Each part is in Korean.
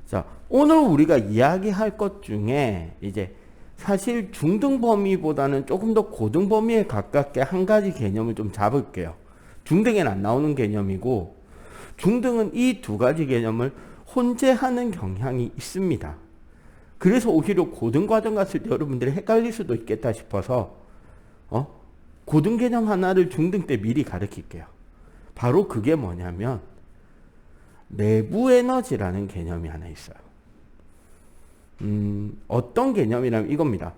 자, 오늘 우리가 이야기할 것 중에 이제 사실 중등 범위보다는 조금 더 고등 범위에 가깝게 한 가지 개념을 좀 잡을게요. 중등에는 안 나오는 개념이고, 중등은 이 두 가지 개념을 혼재하는 경향이 있습니다. 그래서 오히려 고등 과정 갔을 때 여러분들이 헷갈릴 수도 있겠다 싶어서 고등 개념 하나를 중등 때 미리 가르칠게요. 바로 그게 뭐냐면 내부 에너지라는 개념이 하나 있어요. 어떤 개념이냐면 이겁니다.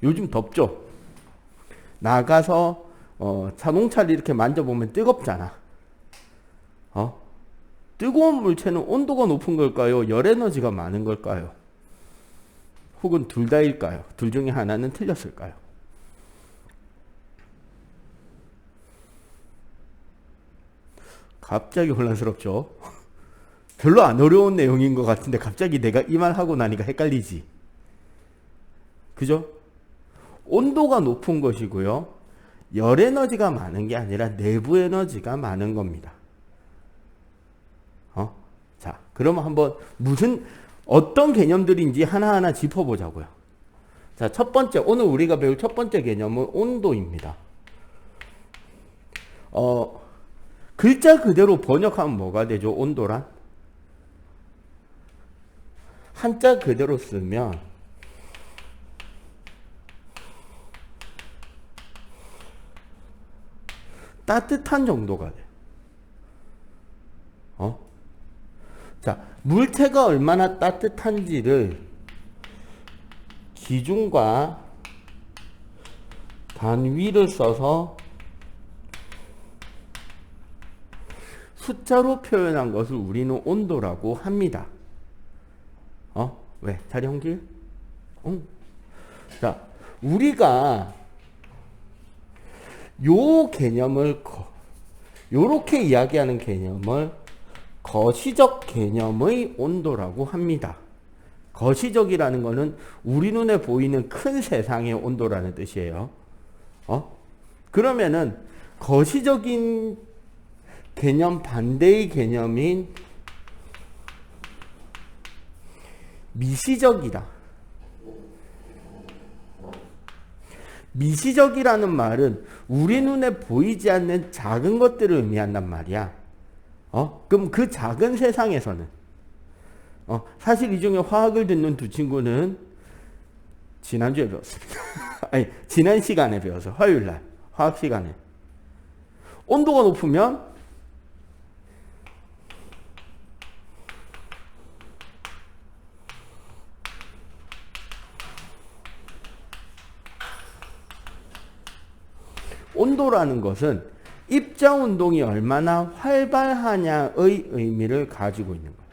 요즘 덥죠? 나가서 자동차를 이렇게 만져보면 뜨겁잖아. 뜨거운 물체는 온도가 높은 걸까요? 열 에너지가 많은 걸까요? 혹은 둘 다일까요? 둘 중에 하나는 틀렸을까요? 갑자기 혼란스럽죠? 별로 안 어려운 내용인 것 같은데 갑자기 내가 이 말 하고 나니까 헷갈리지. 그죠? 온도가 높은 것이고요. 열 에너지가 많은 게 아니라 내부 에너지가 많은 겁니다. 자, 그러면 한번 어떤 개념들인지 하나하나 짚어보자고요. 자, 첫 번째, 오늘 우리가 배울 첫 번째 개념은 온도입니다. 글자 그대로 번역하면 뭐가 되죠? 온도란? 한자 그대로 쓰면 따뜻한 정도가 돼. 자, 물체가 얼마나 따뜻한지를 기준과 단위를 써서 숫자로 표현한 것을 우리는 온도라고 합니다. 왜? 자리 옮길? 자, 우리가 요 개념을 요렇게 이야기하는 개념을 거시적 개념의 온도라고 합니다. 거시적이라는 것은 우리 눈에 보이는 큰 세상의 온도라는 뜻이에요. 그러면은 거시적인 개념 반대의 개념인 미시적이다. 미시적이라는 말은 우리 눈에 보이지 않는 작은 것들을 의미한단 말이야. 그럼 그 작은 세상에서는 사실 이 중에 화학을 듣는 두 친구는 지난주에 배웠습니다. 아니, 지난 시간에 배워서 화요일날 화학 시간에 온도가 높으면 온도라는 것은 입자 운동이 얼마나 활발하냐의 의미를 가지고 있는 거예요.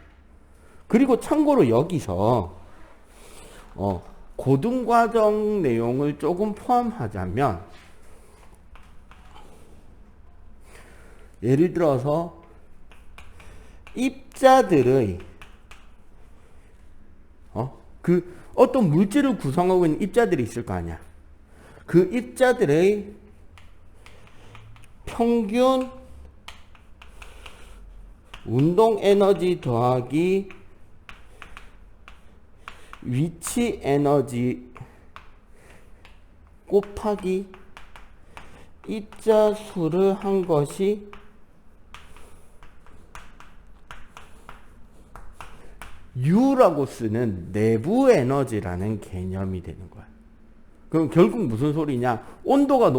그리고 참고로 여기서 고등과정 내용을 조금 포함하자면 예를 들어서 입자들의 어떤 물질을 구성하고 있는 입자들이 있을 거 아니야. 그 입자들의 평균 운동 에너지 더하기 위치 에너지 곱하기 입자 수를 한 것이 U라고 쓰는 내부 에너지라는 개념이 되는 거야. 그럼 결국 무슨 소리냐? 온도가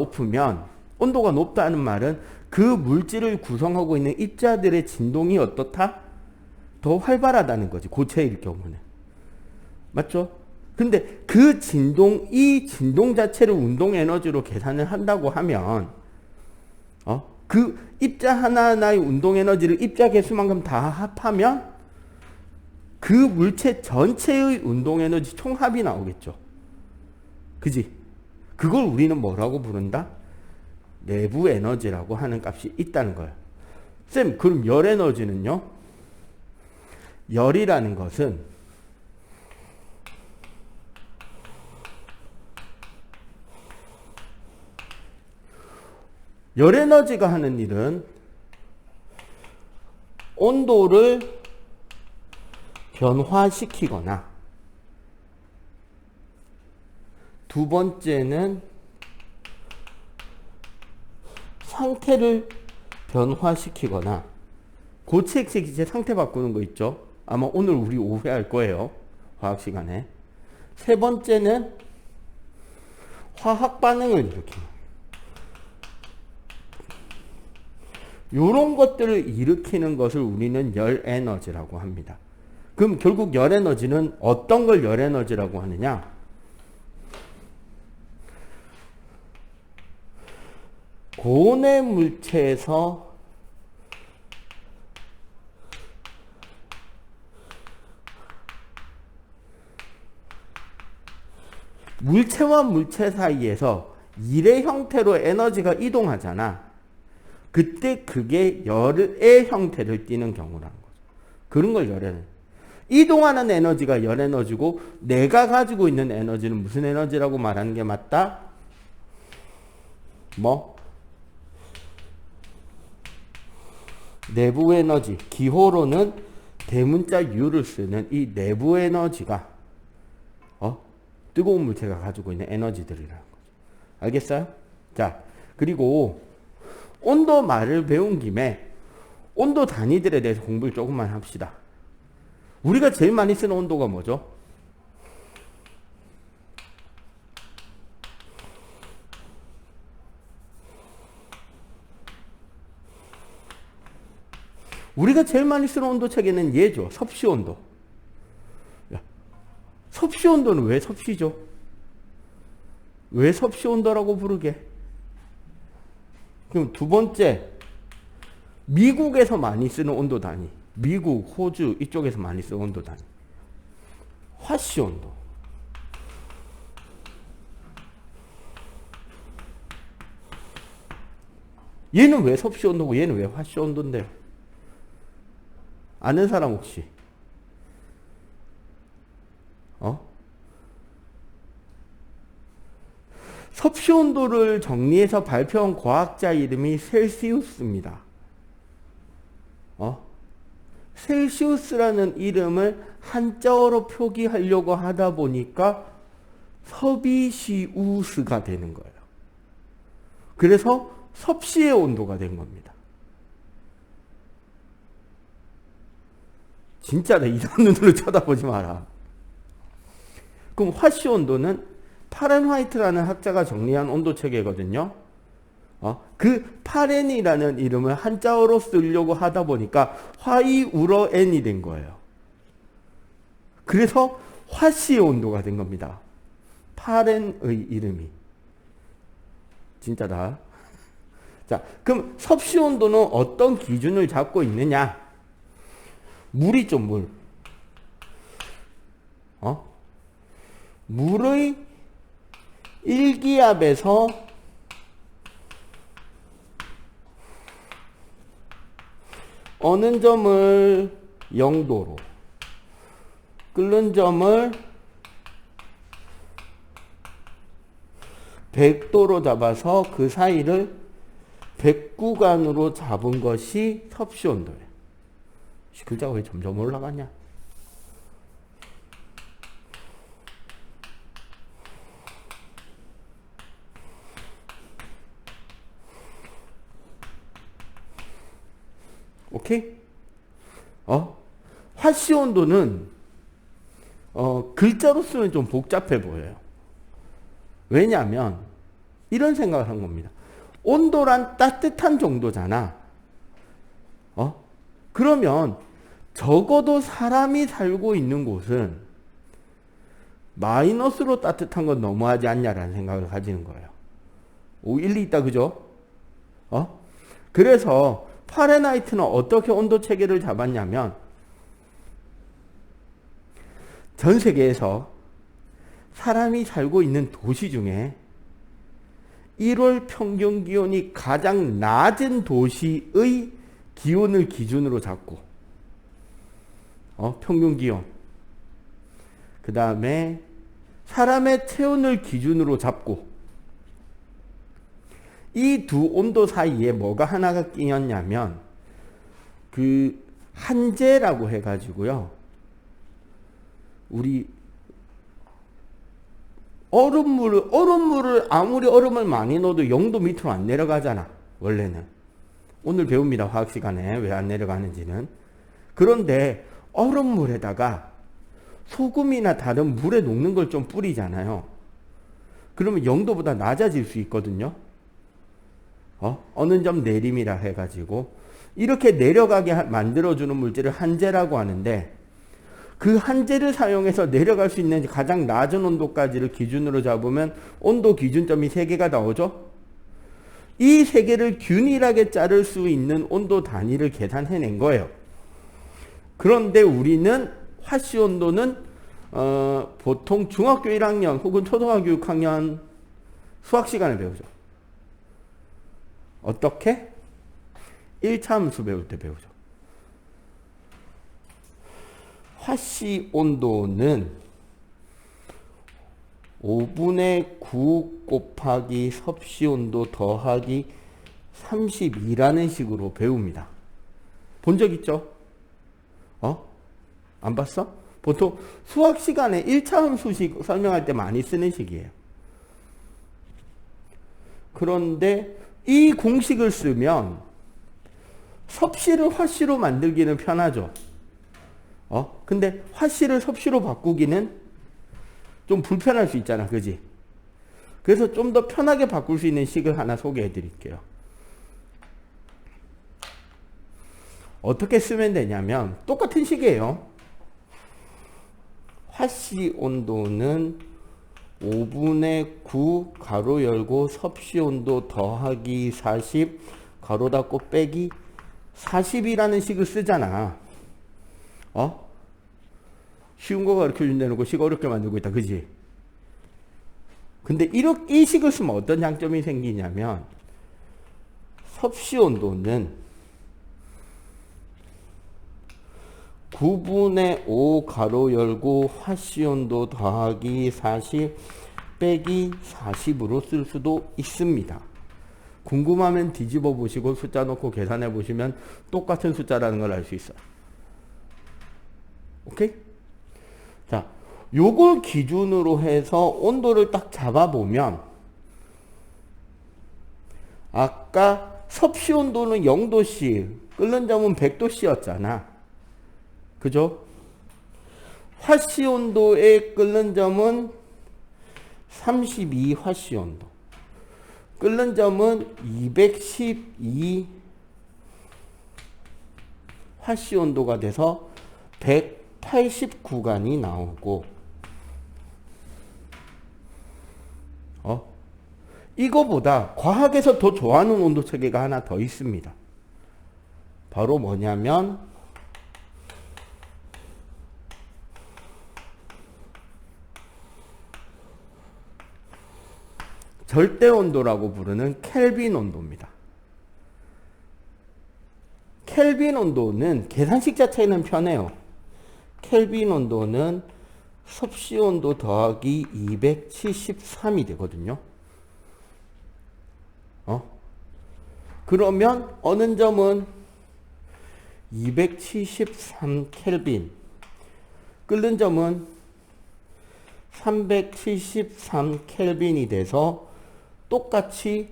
높다는 말은 그 물질을 구성하고 있는 입자들의 진동이 어떻다? 더 활발하다는 거지. 고체일 경우는. 맞죠? 근데 이 진동 자체를 운동 에너지로 계산을 한다고 하면 그 입자 하나하나의 운동 에너지를 입자 개수만큼 다 합하면 그 물체 전체의 운동 에너지 총합이 나오겠죠. 그지? 그걸 우리는 뭐라고 부른다? 내부 에너지라고 하는 값이 있다는 거예요. 쌤, 그럼 열 에너지는요? 열이라는 것은 열 에너지가 하는 일은 온도를 변화시키거나, 두 번째는 상태를 변화시키거나, 고체액체 기체 상태 바꾸는 거 있죠? 아마 오늘 우리 오후에 할 거예요. 화학 시간에. 세 번째는 화학 반응을 일으키는. 이런 것들을 일으키는 것을 우리는 열 에너지라고 합니다. 그럼 결국 열 에너지는 어떤 걸 열 에너지라고 하느냐? 고온의 물체에서 물체와 물체 사이에서 일의 형태로 에너지가 이동하잖아. 그때 그게 열의 형태를 띠는 경우라는 거죠. 그런 걸 열 에너지. 이동하는 에너지가 열 에너지고 내가 가지고 있는 에너지는 무슨 에너지라고 말하는 게 맞다? 뭐? 내부 에너지. 기호로는 대문자 U를 쓰는 이 내부 에너지가 뜨거운 물체가 가지고 있는 에너지들이라는 거죠. 알겠어요? 자, 그리고 온도 말을 배운 김에 온도 단위들에 대해서 공부를 조금만 합시다. 우리가 제일 많이 쓰는 온도가 뭐죠? 우리가 제일 많이 쓰는 온도 체계는 얘죠. 섭씨 온도. 섭씨 온도는 왜 섭씨죠? 왜 섭씨 온도라고 부르게? 그럼 두 번째, 미국에서 많이 쓰는 온도 단위. 미국, 호주 이쪽에서 많이 쓰는 온도 단위. 화씨 온도. 얘는 왜 섭씨 온도고 얘는 왜 화씨 온도인데요? 아는 사람 혹시? 섭씨 온도를 정리해서 발표한 과학자 이름이 셀시우스입니다. 셀시우스라는 이름을 한자어로 표기하려고 하다 보니까 섭이시우스가 되는 거예요. 그래서 섭씨의 온도가 된 겁니다. 진짜다. 이런 눈으로 쳐다보지 마라. 그럼 화씨 온도는 파렌하이트라는 학자가 정리한 온도 체계거든요. 그 파렌이라는 이름을 한자어로 쓰려고 하다 보니까 화이우러 N이 된 거예요. 그래서 화씨의 온도가 된 겁니다. 파렌의 이름이. 진짜다. 자, 그럼 섭씨 온도는 어떤 기준을 잡고 있느냐? 물이죠, 물. 물의 일기압에서 어느 점을 0도로, 끓는 점을 100도로 잡아서 그 사이를 100구간으로 잡은 것이 섭씨 온도예요. 글자가 왜 점점 올라가냐? 오케이? 화씨 온도는 글자로 쓰면 좀 복잡해 보여요. 왜냐하면 이런 생각을 한 겁니다. 온도란 따뜻한 정도잖아. 그러면 적어도 사람이 살고 있는 곳은 마이너스로 따뜻한 건 너무하지 않냐라는 생각을 가지는 거예요. 오, 일리 있다, 그죠? 그래서 파렌하이트는 어떻게 온도 체계를 잡았냐면 전 세계에서 사람이 살고 있는 도시 중에 1월 평균 기온이 가장 낮은 도시의 기온을 기준으로 잡고 평균 기온, 그 다음에 사람의 체온을 기준으로 잡고 이 두 온도 사이에 뭐가 하나가 끼었냐면 그 한제라고 해가지고요. 우리 얼음물을 아무리 얼음을 많이 넣어도 0도 밑으로 안 내려가잖아. 원래는. 오늘 배웁니다. 화학 시간에 왜 안 내려가는지는. 그런데 얼음물에다가 소금이나 다른 물에 녹는 걸 좀 뿌리잖아요. 그러면 0도보다 낮아질 수 있거든요. 어느 점 내림이라 해가지고 이렇게 내려가게 만들어주는 물질을 한재라고 하는데, 그 한재를 사용해서 내려갈 수 있는 가장 낮은 온도까지를 기준으로 잡으면 온도 기준점이 3개가 나오죠. 이 3개를 균일하게 자를 수 있는 온도 단위를 계산해낸 거예요. 그런데 우리는 화씨 온도는 보통 중학교 1학년 혹은 초등학교 6학년 수학 시간에 배우죠. 어떻게? 1차 함수 배울 때 배우죠. 화씨 온도는 5분의 9 곱하기 섭씨 온도 더하기 32라는 식으로 배웁니다. 본 적 있죠? 안 봤어? 보통 수학 시간에 1차 함수식 설명할 때 많이 쓰는 식이에요. 그런데 이 공식을 쓰면 섭씨를 화씨로 만들기는 편하죠. 근데 화씨를 섭씨로 바꾸기는 좀 불편할 수 있잖아. 그지? 그래서 좀 더 편하게 바꿀 수 있는 식을 하나 소개해 드릴게요. 어떻게 쓰면 되냐면 똑같은 식이에요. 화씨 온도는 5분의 9 가로 열고 섭씨 온도 더하기 40 가로 닫고 빼기 40이라는 식을 쓰잖아. 쉬운 거 가르쳐 준다는 거 식 어렵게 만들고 있다. 그지? 근데 이 식을 쓰면 어떤 장점이 생기냐면 섭씨 온도는 9분의 5 가로 열고 화씨 온도 더하기 40 빼기 40으로 쓸 수도 있습니다. 궁금하면 뒤집어 보시고 숫자 넣고 계산해 보시면 똑같은 숫자라는 걸 알 수 있어요. 오케이? 자, 요걸 기준으로 해서 온도를 딱 잡아보면 아까 섭씨 온도는 0도씨, 끓는 점은 100도씨였잖아. 그죠? 화씨 온도의 끓는 점은 32 화씨 온도. 끓는 점은 212 화씨 온도가 돼서 189간이 나오고, 이거보다 과학에서 더 좋아하는 온도 체계가 하나 더 있습니다. 바로 뭐냐면 절대 온도라고 부르는 켈빈 온도입니다. 켈빈 온도는 계산식 자체는 편해요. 켈빈 온도는 섭씨 온도 더하기 273이 되거든요. 그러면 어느 점은 273 켈빈, 끓는 점은 373 켈빈이 돼서 똑같이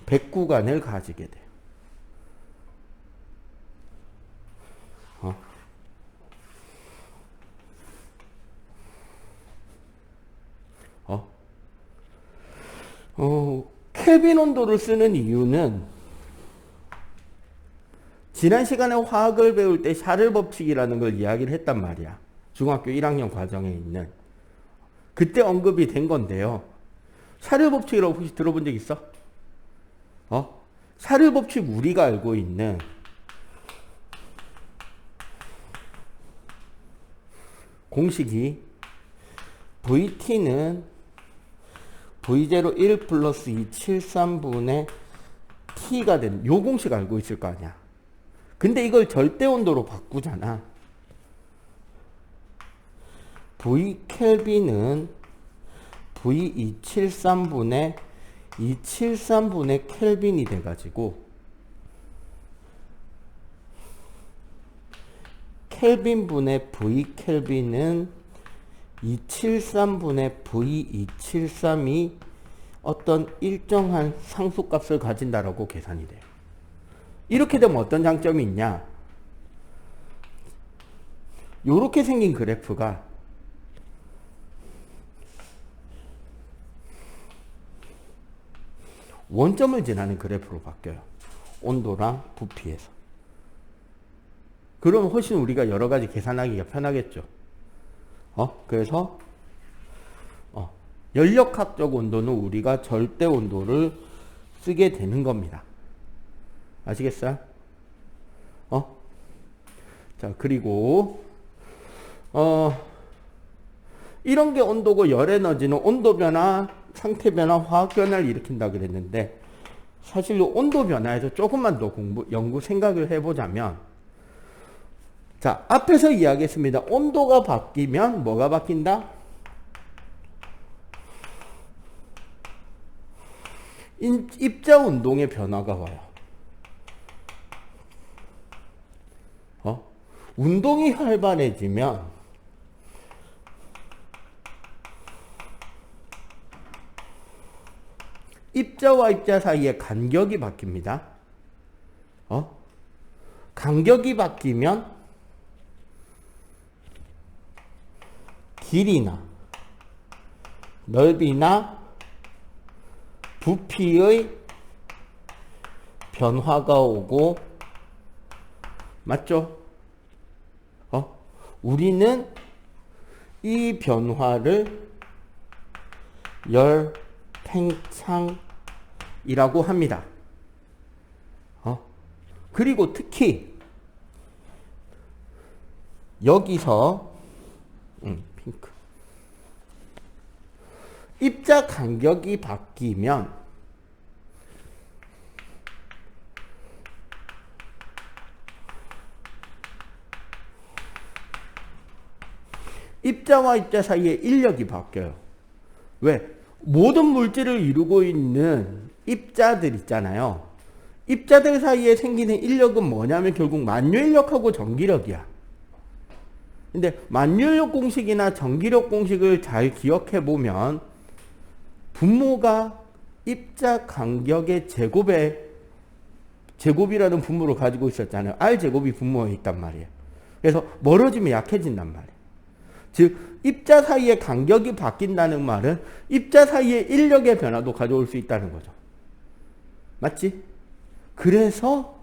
109간을 가지게 돼요. 켈빈 온도를 쓰는 이유는 지난 시간에 화학을 배울 때 샤를 법칙이라는 걸 이야기를 했단 말이야. 중학교 1학년 과정에 있는. 그때 언급이 된 건데요. 샤를 법칙이라고 혹시 들어본 적 있어? 샤를 법칙 우리가 알고 있는 공식이 VT는 V0 1 플러스 273분의 T가 된 요 공식 알고 있을 거 아니야. 근데 이걸 절대 온도로 바꾸잖아. V 켈빈은 V273분의 273분의 켈빈이 돼가지고 켈빈분의 V 켈빈은 273분의 V273이 어떤 일정한 상수값을 가진다라고 계산이 돼요. 이렇게 되면 어떤 장점이 있냐? 이렇게 생긴 그래프가 원점을 지나는 그래프로 바뀌어요. 온도랑 부피에서. 그러면 훨씬 우리가 여러 가지 계산하기가 편하겠죠. 그래서 연력학적 온도는 우리가 절대 온도를 쓰게 되는 겁니다. 아시겠어요? 자, 그리고 이런 게 온도고, 열 에너지는 온도 변화, 상태 변화, 화학 변화를 일으킨다 그랬는데, 사실 온도 변화에서 조금만 더 연구 생각을 해보자면, 자, 앞에서 이야기했습니다. 온도가 바뀌면 뭐가 바뀐다? 입자 운동의 변화가 와요. 운동이 활발해지면 입자와 입자 사이의 간격이 바뀝니다. 간격이 바뀌면 길이나 넓이나 부피의 변화가 오고, 맞죠? 우리는 이 변화를 열 팽창이라고 합니다. 그리고 특히 여기서 핑크, 입자 간격이 바뀌면 입자와 입자 사이의 인력이 바뀌어요. 왜? 모든 물질을 이루고 있는 입자들 있잖아요. 입자들 사이에 생기는 인력은 뭐냐면 결국 만유인력하고 전기력이야. 근데 만유인력 공식이나 전기력 공식을 잘 기억해 보면 분모가 입자 간격의 제곱이라는 분모를 가지고 있었잖아요. R제곱이 분모에 있단 말이에요. 그래서 멀어지면 약해진단 말이에요. 즉 입자 사이의 간격이 바뀐다는 말은 입자 사이의 인력의 변화도 가져올 수 있다는 거죠. 맞지? 그래서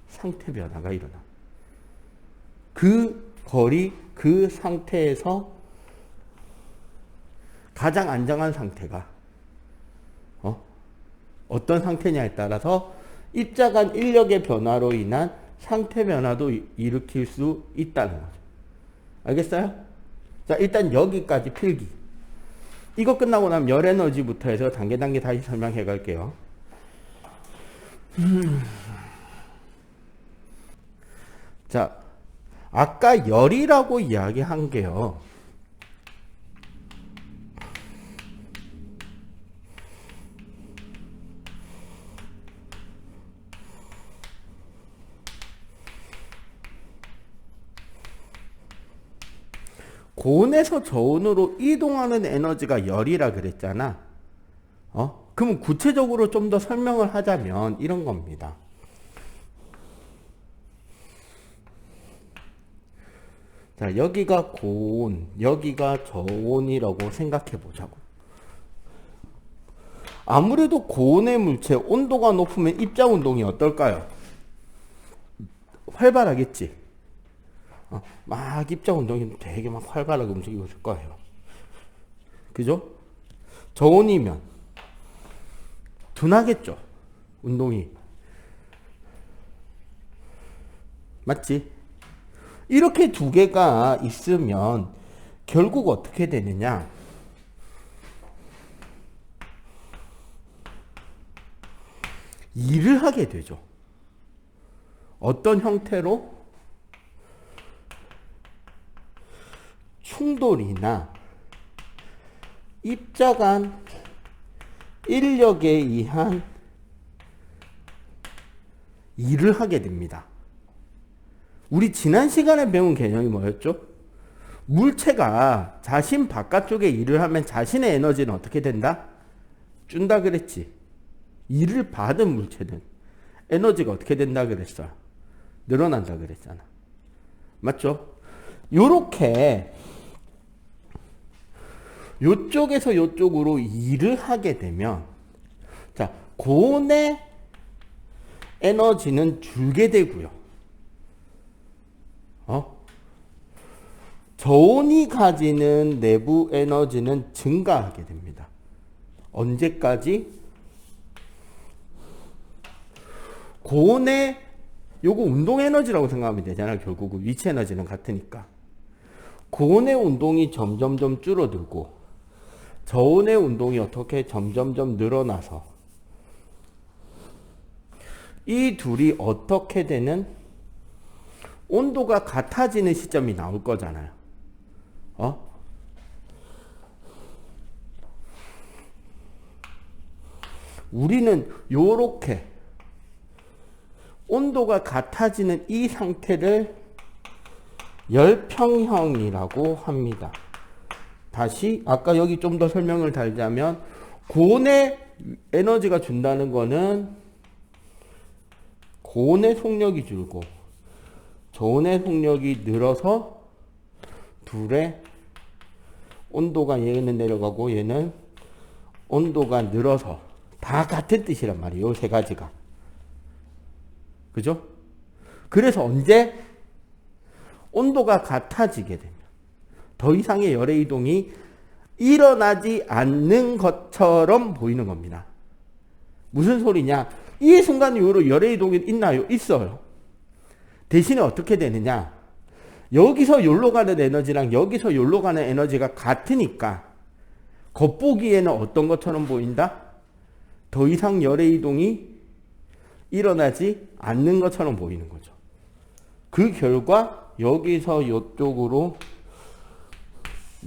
상태 변화가 일어나. 그 거리, 그 상태에서 가장 안정한 상태가 어떤 상태냐에 따라서 입자 간 인력의 변화로 인한 상태 변화도 일으킬 수 있다는 거죠. 알겠어요? 자, 일단 여기까지 필기. 이거 끝나고 나면 열 에너지부터 해서 단계 다시 설명해 갈게요. 자, 아까 열이라고 이야기한 게요. 고온에서 저온으로 이동하는 에너지가 열이라 그랬잖아. 그러면 구체적으로 좀 더 설명을 하자면 이런 겁니다. 자, 여기가 고온, 여기가 저온이라고 생각해 보자고. 아무래도 고온의 물체, 온도가 높으면 입자 운동이 어떨까요? 활발하겠지. 막 입자 운동이 되게 막 활발하게 움직이고 있을 거예요. 그죠? 저온이면 둔하겠죠. 운동이. 맞지? 이렇게 두 개가 있으면 결국 어떻게 되느냐? 일을 하게 되죠. 어떤 형태로? 충돌이나 입자 간 인력에 의한 일을 하게 됩니다. 우리 지난 시간에 배운 개념이 뭐였죠? 물체가 자신 바깥쪽에 일을 하면 자신의 에너지는 어떻게 된다? 준다 그랬지. 일을 받은 물체는 에너지가 어떻게 된다 그랬어? 늘어난다 그랬잖아. 맞죠? 요렇게 요쪽에서 요쪽으로 일을 하게 되면 자, 고온의 에너지는 줄게 되고요. 저온이 가지는 내부 에너지는 증가하게 됩니다. 언제까지? 고온의 요거 운동 에너지라고 생각하면 되잖아요. 결국은 위치 에너지는 같으니까. 고온의 운동이 점점점 줄어들고 저온의 운동이 어떻게 점점점 늘어나서 이 둘이 어떻게 되는 온도가 같아지는 시점이 나올 거잖아요. 우리는 요렇게 온도가 같아지는 이 상태를 열평형이라고 합니다. 다시 아까 여기 좀 더 설명을 달자면 고온의 에너지가 준다는 거는 고온의 속력이 줄고 저온의 속력이 늘어서 둘의 온도가 얘는 내려가고 얘는 온도가 늘어서 다 같은 뜻이란 말이에요. 요 세 가지가. 그죠? 그래서 언제 온도가 같아지게 되면 더 이상의 열의 이동이 일어나지 않는 것처럼 보이는 겁니다. 무슨 소리냐? 이 순간 이후로 열의 이동이 있나요? 있어요. 대신에 어떻게 되느냐? 여기서 여기로 가는 에너지랑 여기서 여기로 가는 에너지가 같으니까 겉보기에는 어떤 것처럼 보인다? 더 이상 열의 이동이 일어나지 않는 것처럼 보이는 거죠. 그 결과 여기서 이쪽으로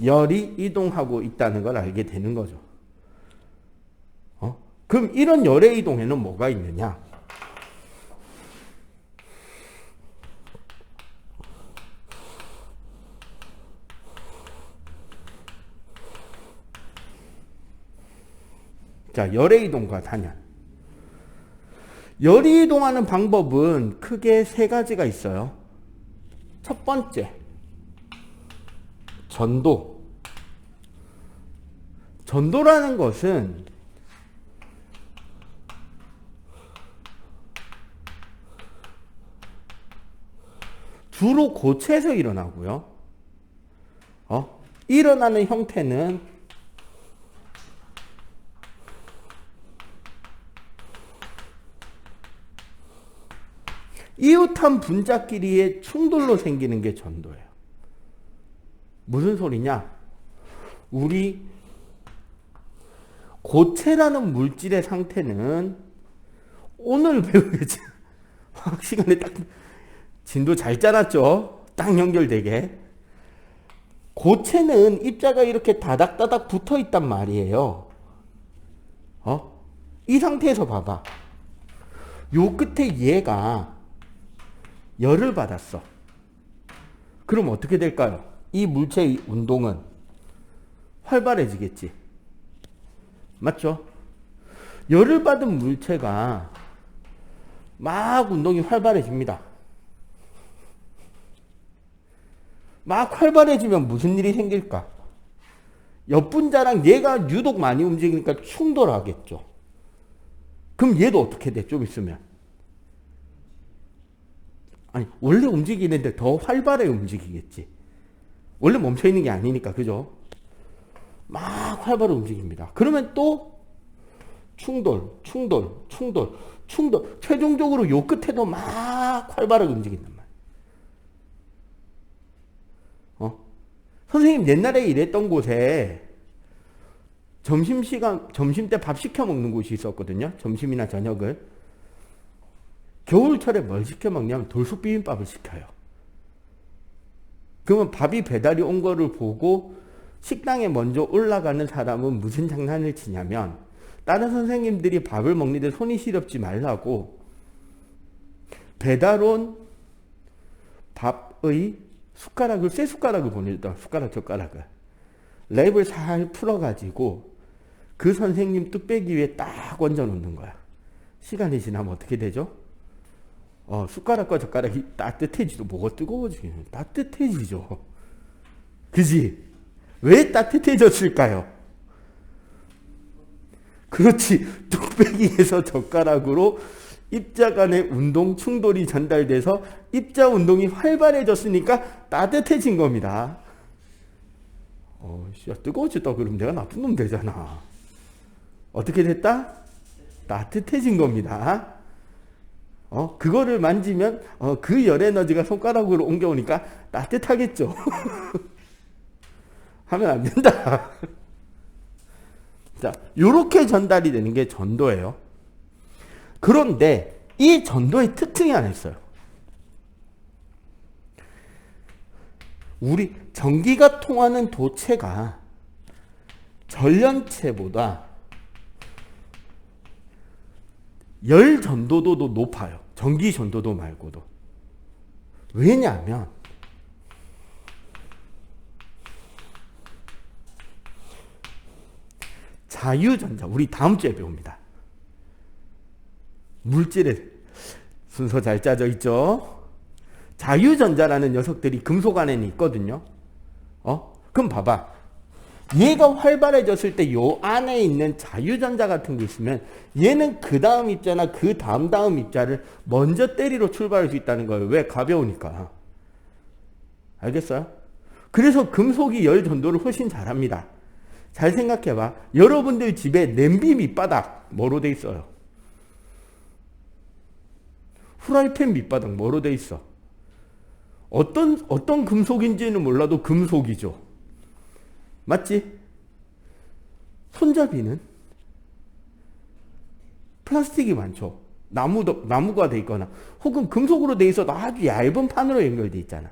열이 이동하고 있다는 걸 알게 되는 거죠. 그럼 이런 열의 이동에는 뭐가 있느냐? 자, 열의 이동과 단연. 열이 이동하는 방법은 크게 세 가지가 있어요. 첫 번째, 전도. 전도라는 것은 주로 고체에서 일어나고요. 일어나는 형태는 이웃한 분자끼리의 충돌로 생기는 게 전도예요. 무슨 소리냐? 우리 고체라는 물질의 상태는 오늘 배우겠지. 시간에 딱 진도 잘 짜놨죠? 딱 연결되게. 고체는 입자가 이렇게 다닥다닥 붙어 있단 말이에요. 이 상태에서 봐봐. 요 끝에 얘가 열을 받았어. 그럼 어떻게 될까요? 이 물체의 운동은 활발해지겠지. 맞죠? 열을 받은 물체가 막 운동이 활발해집니다. 막 활발해지면 무슨 일이 생길까? 옆분자랑 얘가 유독 많이 움직이니까 충돌하겠죠. 그럼 얘도 어떻게 돼? 좀 있으면. 아니, 원래 움직이는데 더 활발하게 움직이겠지. 원래 멈춰있는 게 아니니까, 그죠? 막 활발하게 움직입니다. 그러면 또 충돌. 최종적으로 요 끝에도 막 활발하게 움직인단 말이에요. 선생님 옛날에 일했던 곳에 점심 때 밥 시켜 먹는 곳이 있었거든요. 점심이나 저녁을. 겨울철에 뭘 시켜 먹냐면 돌솥 비빔밥을 시켜요. 그러면 밥이 배달이 온 거를 보고 식당에 먼저 올라가는 사람은 무슨 장난을 치냐면 다른 선생님들이 밥을 먹는데 손이 시렵지 말라고 배달 온 밥의 숟가락을, 쇠 숟가락을 보내줬다. 숟가락, 젓가락을. 랩을 잘 풀어가지고 그 선생님 뚝배기 위에 딱 얹어 놓는 거야. 시간이 지나면 어떻게 되죠? 숟가락과 젓가락이 따뜻해지죠. 뭐가 뜨거워지긴 해. 따뜻해지죠. 그지? 왜 따뜻해졌을까요? 그렇지. 뚝배기에서 젓가락으로 입자 간의 운동 충돌이 전달돼서 입자 운동이 활발해졌으니까 따뜻해진 겁니다. 뜨거워졌다 그러면 내가 나쁜 놈 되잖아. 어떻게 됐다? 따뜻해진 겁니다. 그거를 만지면 그 열 에너지가 손가락으로 옮겨오니까 따뜻하겠죠. 하면 안 된다. 자, 요렇게 전달이 되는 게 전도예요. 그런데 이 전도의 특징이 하나 있어요. 우리 전기가 통하는 도체가 전련체보다 열 전도도도 높아요. 전기 전도도 말고도. 왜냐하면 자유전자, 우리 다음 주에 배웁니다. 물질의 순서 잘 짜져 있죠? 자유전자라는 녀석들이 금속 안에는 있거든요. 그럼 봐봐. 얘가 활발해졌을 때 요 안에 있는 자유전자 같은 게 있으면 얘는 그 다음 입자나 그 다음 입자를 먼저 때리러 출발할 수 있다는 거예요. 왜? 가벼우니까. 알겠어요? 그래서 금속이 열 전도를 훨씬 잘합니다. 잘 생각해봐. 여러분들 집에 냄비 밑바닥 뭐로 돼 있어요? 후라이팬 밑바닥 뭐로 돼 있어? 어떤 금속인지는 몰라도 금속이죠. 맞지? 손잡이는 플라스틱이 많죠. 나무가 돼 있거나 혹은 금속으로 돼 있어도 아주 얇은 판으로 연결돼 있잖아.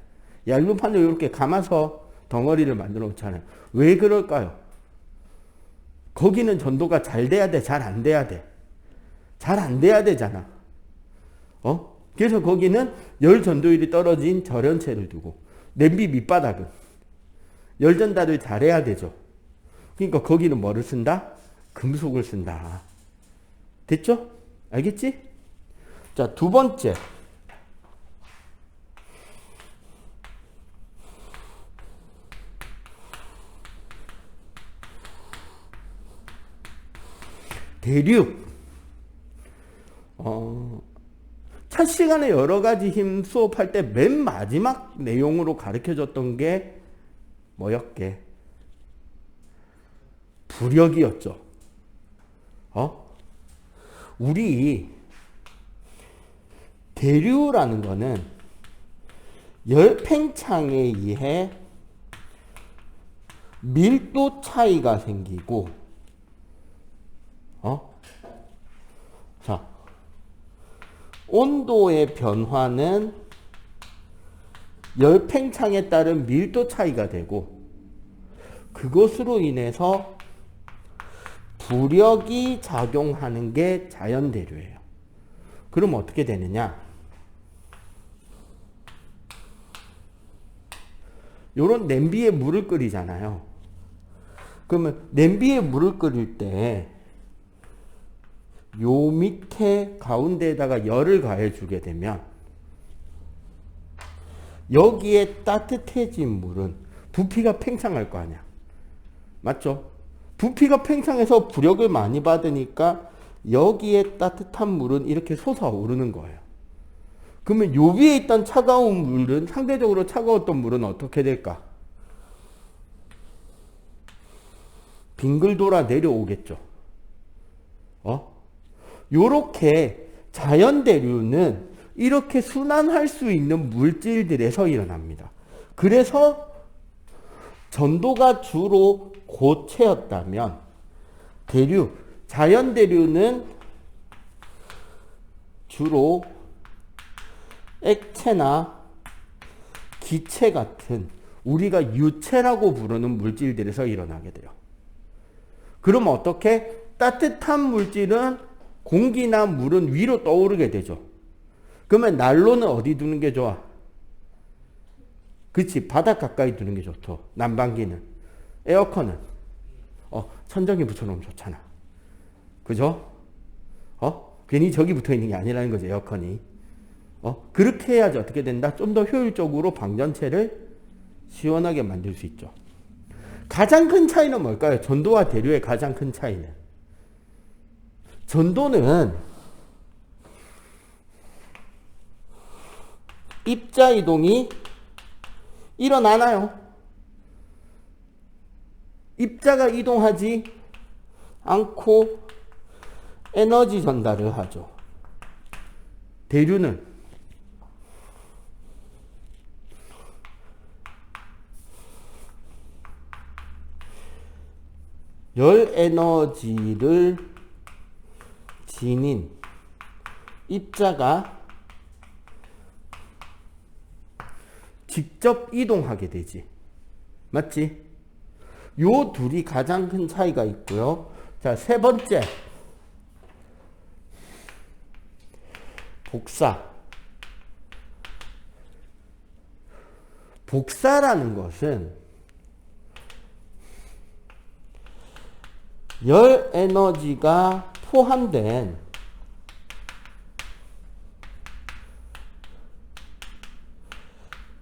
얇은 판으로 이렇게 감아서 덩어리를 만들어 놓잖아요. 왜 그럴까요? 거기는 전도가 잘 돼야 돼? 잘 안 돼야 돼? 잘 안 돼야 되잖아. 그래서 거기는 열 전도율이 떨어진 절연체를 두고 냄비 밑바닥은 열 전달을 잘해야 되죠. 그러니까 거기는 뭐를 쓴다? 금속을 쓴다. 됐죠? 알겠지? 자, 두 번째. 대륙. 첫 시간에 여러 가지 힘 수업할 때 맨 마지막 내용으로 가르쳐줬던 게 뭐였게? 부력이었죠. 우리 대류라는 거는 열 팽창에 의해 밀도 차이가 생기고, 자, 온도의 변화는 열 팽창에 따른 밀도 차이가 되고, 그것으로 인해서 부력이 작용하는 게 자연대류예요. 그럼 어떻게 되느냐? 요런 냄비에 물을 끓이잖아요. 그러면 냄비에 물을 끓일 때 요 밑에 가운데에다가 열을 가해주게 되면 여기에 따뜻해진 물은 부피가 팽창할 거 아니야. 맞죠? 부피가 팽창해서 부력을 많이 받으니까 여기에 따뜻한 물은 이렇게 솟아오르는 거예요. 그러면 요 위에 있던 차가운 물은, 상대적으로 차가웠던 물은 어떻게 될까? 빙글 돌아 내려오겠죠. 요렇게 자연대류는 이렇게 순환할 수 있는 물질들에서 일어납니다. 그래서 전도가 주로 고체였다면 대류, 자연대류는 주로 액체나 기체 같은 우리가 유체라고 부르는 물질들에서 일어나게 돼요. 그럼 어떻게? 따뜻한 물질은 공기나 물은 위로 떠오르게 되죠. 그러면 난로는 어디 두는 게 좋아? 그치. 바닥 가까이 두는 게 좋죠. 난방기는. 에어컨은 천정에 붙여놓으면 좋잖아. 그죠? 괜히 저기 붙어 있는 게 아니라는 거죠. 에어컨이. 그렇게 해야지 어떻게 된다? 좀 더 효율적으로 방 전체를 시원하게 만들 수 있죠. 가장 큰 차이는 뭘까요? 전도와 대류의 가장 큰 차이는. 전도는 입자 이동이 일어나나요? 입자가 이동하지 않고 에너지 전달을 하죠. 대류는 열 에너지를 지닌 입자가 직접 이동하게 되지. 맞지? 요 둘이 가장 큰 차이가 있고요. 자, 세 번째. 복사. 복사라는 것은 열 에너지가 포함된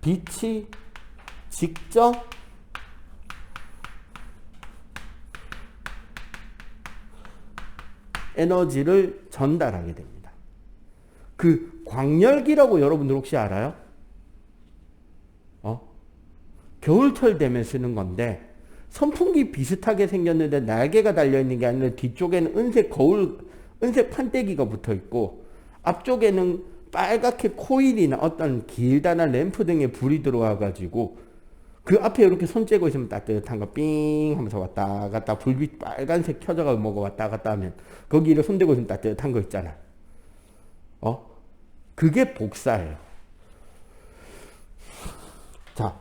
빛이 직접 에너지를 전달하게 됩니다. 그 광열기라고 여러분들 혹시 알아요? 겨울철 되면 쓰는 건데 선풍기 비슷하게 생겼는데 날개가 달려있는 게 아니라 뒤쪽에는 은색 판때기가 붙어있고 앞쪽에는 빨갛게 코일이나 어떤 길다란 램프 등에 불이 들어와가지고 그 앞에 이렇게 손 째고 있으면 따뜻한 거 삥 하면서 왔다 갔다 불빛 빨간색 켜져가 뭐가 왔다 갔다 하면 거기를 손대고 있으면 따뜻한 거 있잖아. 그게 복사예요. 자,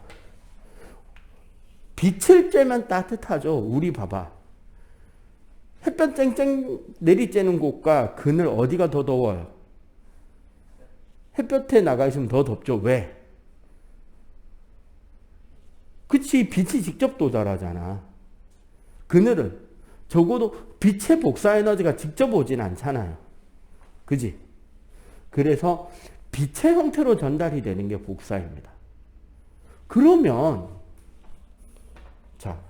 빛을 쬐면 따뜻하죠. 우리 봐봐. 햇볕 쨍쨍 내리쬐는 곳과 그늘 어디가 더 더워요? 햇볕에 나가 있으면 더 덥죠. 왜? 그치, 빛이 직접 도달하잖아. 그늘은 적어도 빛의 복사 에너지가 직접 오진 않잖아요. 그지? 그래서 빛의 형태로 전달이 되는 게 복사입니다. 그러면 자,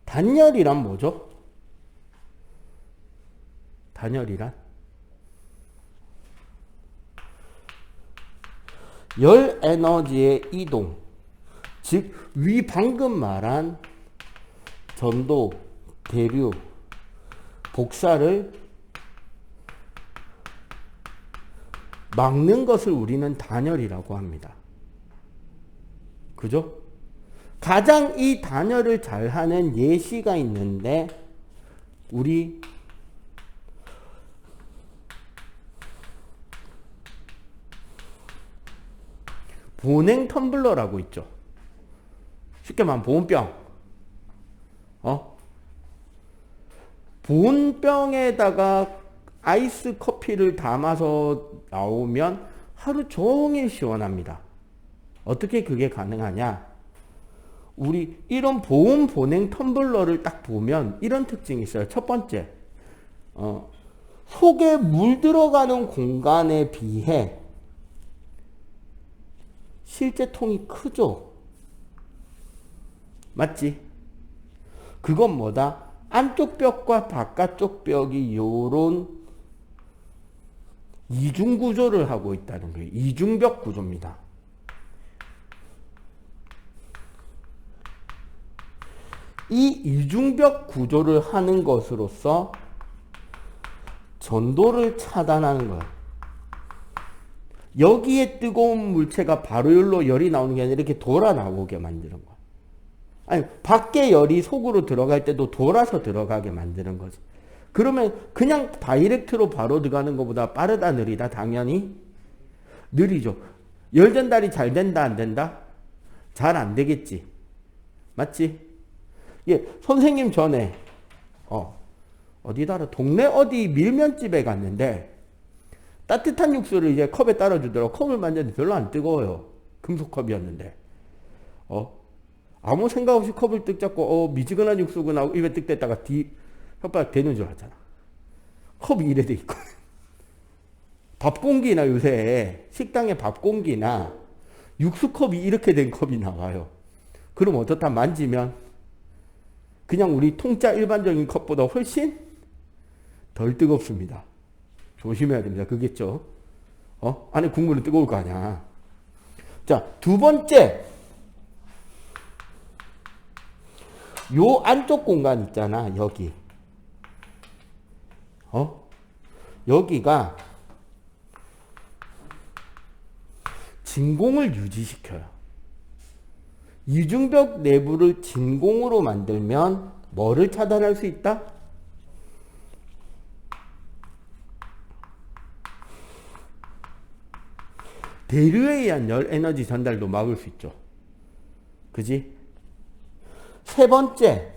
단열이란 뭐죠? 단열이란 열 에너지의 이동, 즉 위 방금 말한 전도, 대류, 복사를 막는 것을 우리는 단열이라고 합니다. 그죠? 가장 이 단열을 잘하는 예시가 있는데 우리 보냉 텀블러라고 있죠. 쉽게 말하면 보온병. 보온병에다가 아이스 커피를 담아서 나오면 하루 종일 시원합니다. 어떻게 그게 가능하냐? 우리 이런 보냉 텀블러를 딱 보면 이런 특징이 있어요. 첫 번째, 속에 물 들어가는 공간에 비해 실제 통이 크죠? 맞지? 그건 뭐다? 안쪽 벽과 바깥쪽 벽이 요런 이중 구조를 하고 있다는 거예요. 이중벽 구조입니다. 이 이중벽 구조를 하는 것으로써 전도를 차단하는 거예요. 여기에 뜨거운 물체가 바로 여기로 열이 나오는 게 아니라 이렇게 돌아 나오게 만드는 거야. 아니, 밖에 열이 속으로 들어갈 때도 돌아서 들어가게 만드는 거지. 그러면 그냥 다이렉트로 바로 들어가는 것보다 빠르다, 느리다? 당연히 느리죠. 열 전달이 잘 된다, 안 된다? 잘 안 되겠지. 맞지? 예, 선생님 전에 어디다가 동네 어디 밀면집에 갔는데 따뜻한 육수를 이제 컵에 따라주더라고. 컵을 만졌는데 별로 안 뜨거워요. 금속 컵이었는데. 아무 생각 없이 컵을 뜩 잡고, 미지근한 육수구나 하고 입에 뜩 댔다가 혓바닥 대는 줄 알았잖아. 컵이 이래 돼 있고. 밥공기나 요새 식당에 밥공기나 육수컵이 이렇게 된 컵이 나와요. 그럼 어떻다 만지면 그냥 우리 통짜 일반적인 컵보다 훨씬 덜 뜨겁습니다. 조심해야 됩니다. 그겠죠? 안에 국물은 뜨거울 거 아니야. 자, 두 번째. 요 안쪽 공간 있잖아, 여기. 여기가 진공을 유지시켜요. 이중벽 내부를 진공으로 만들면 뭐를 차단할 수 있다? 대류에 의한 열 에너지 전달도 막을 수 있죠. 그지? 세 번째.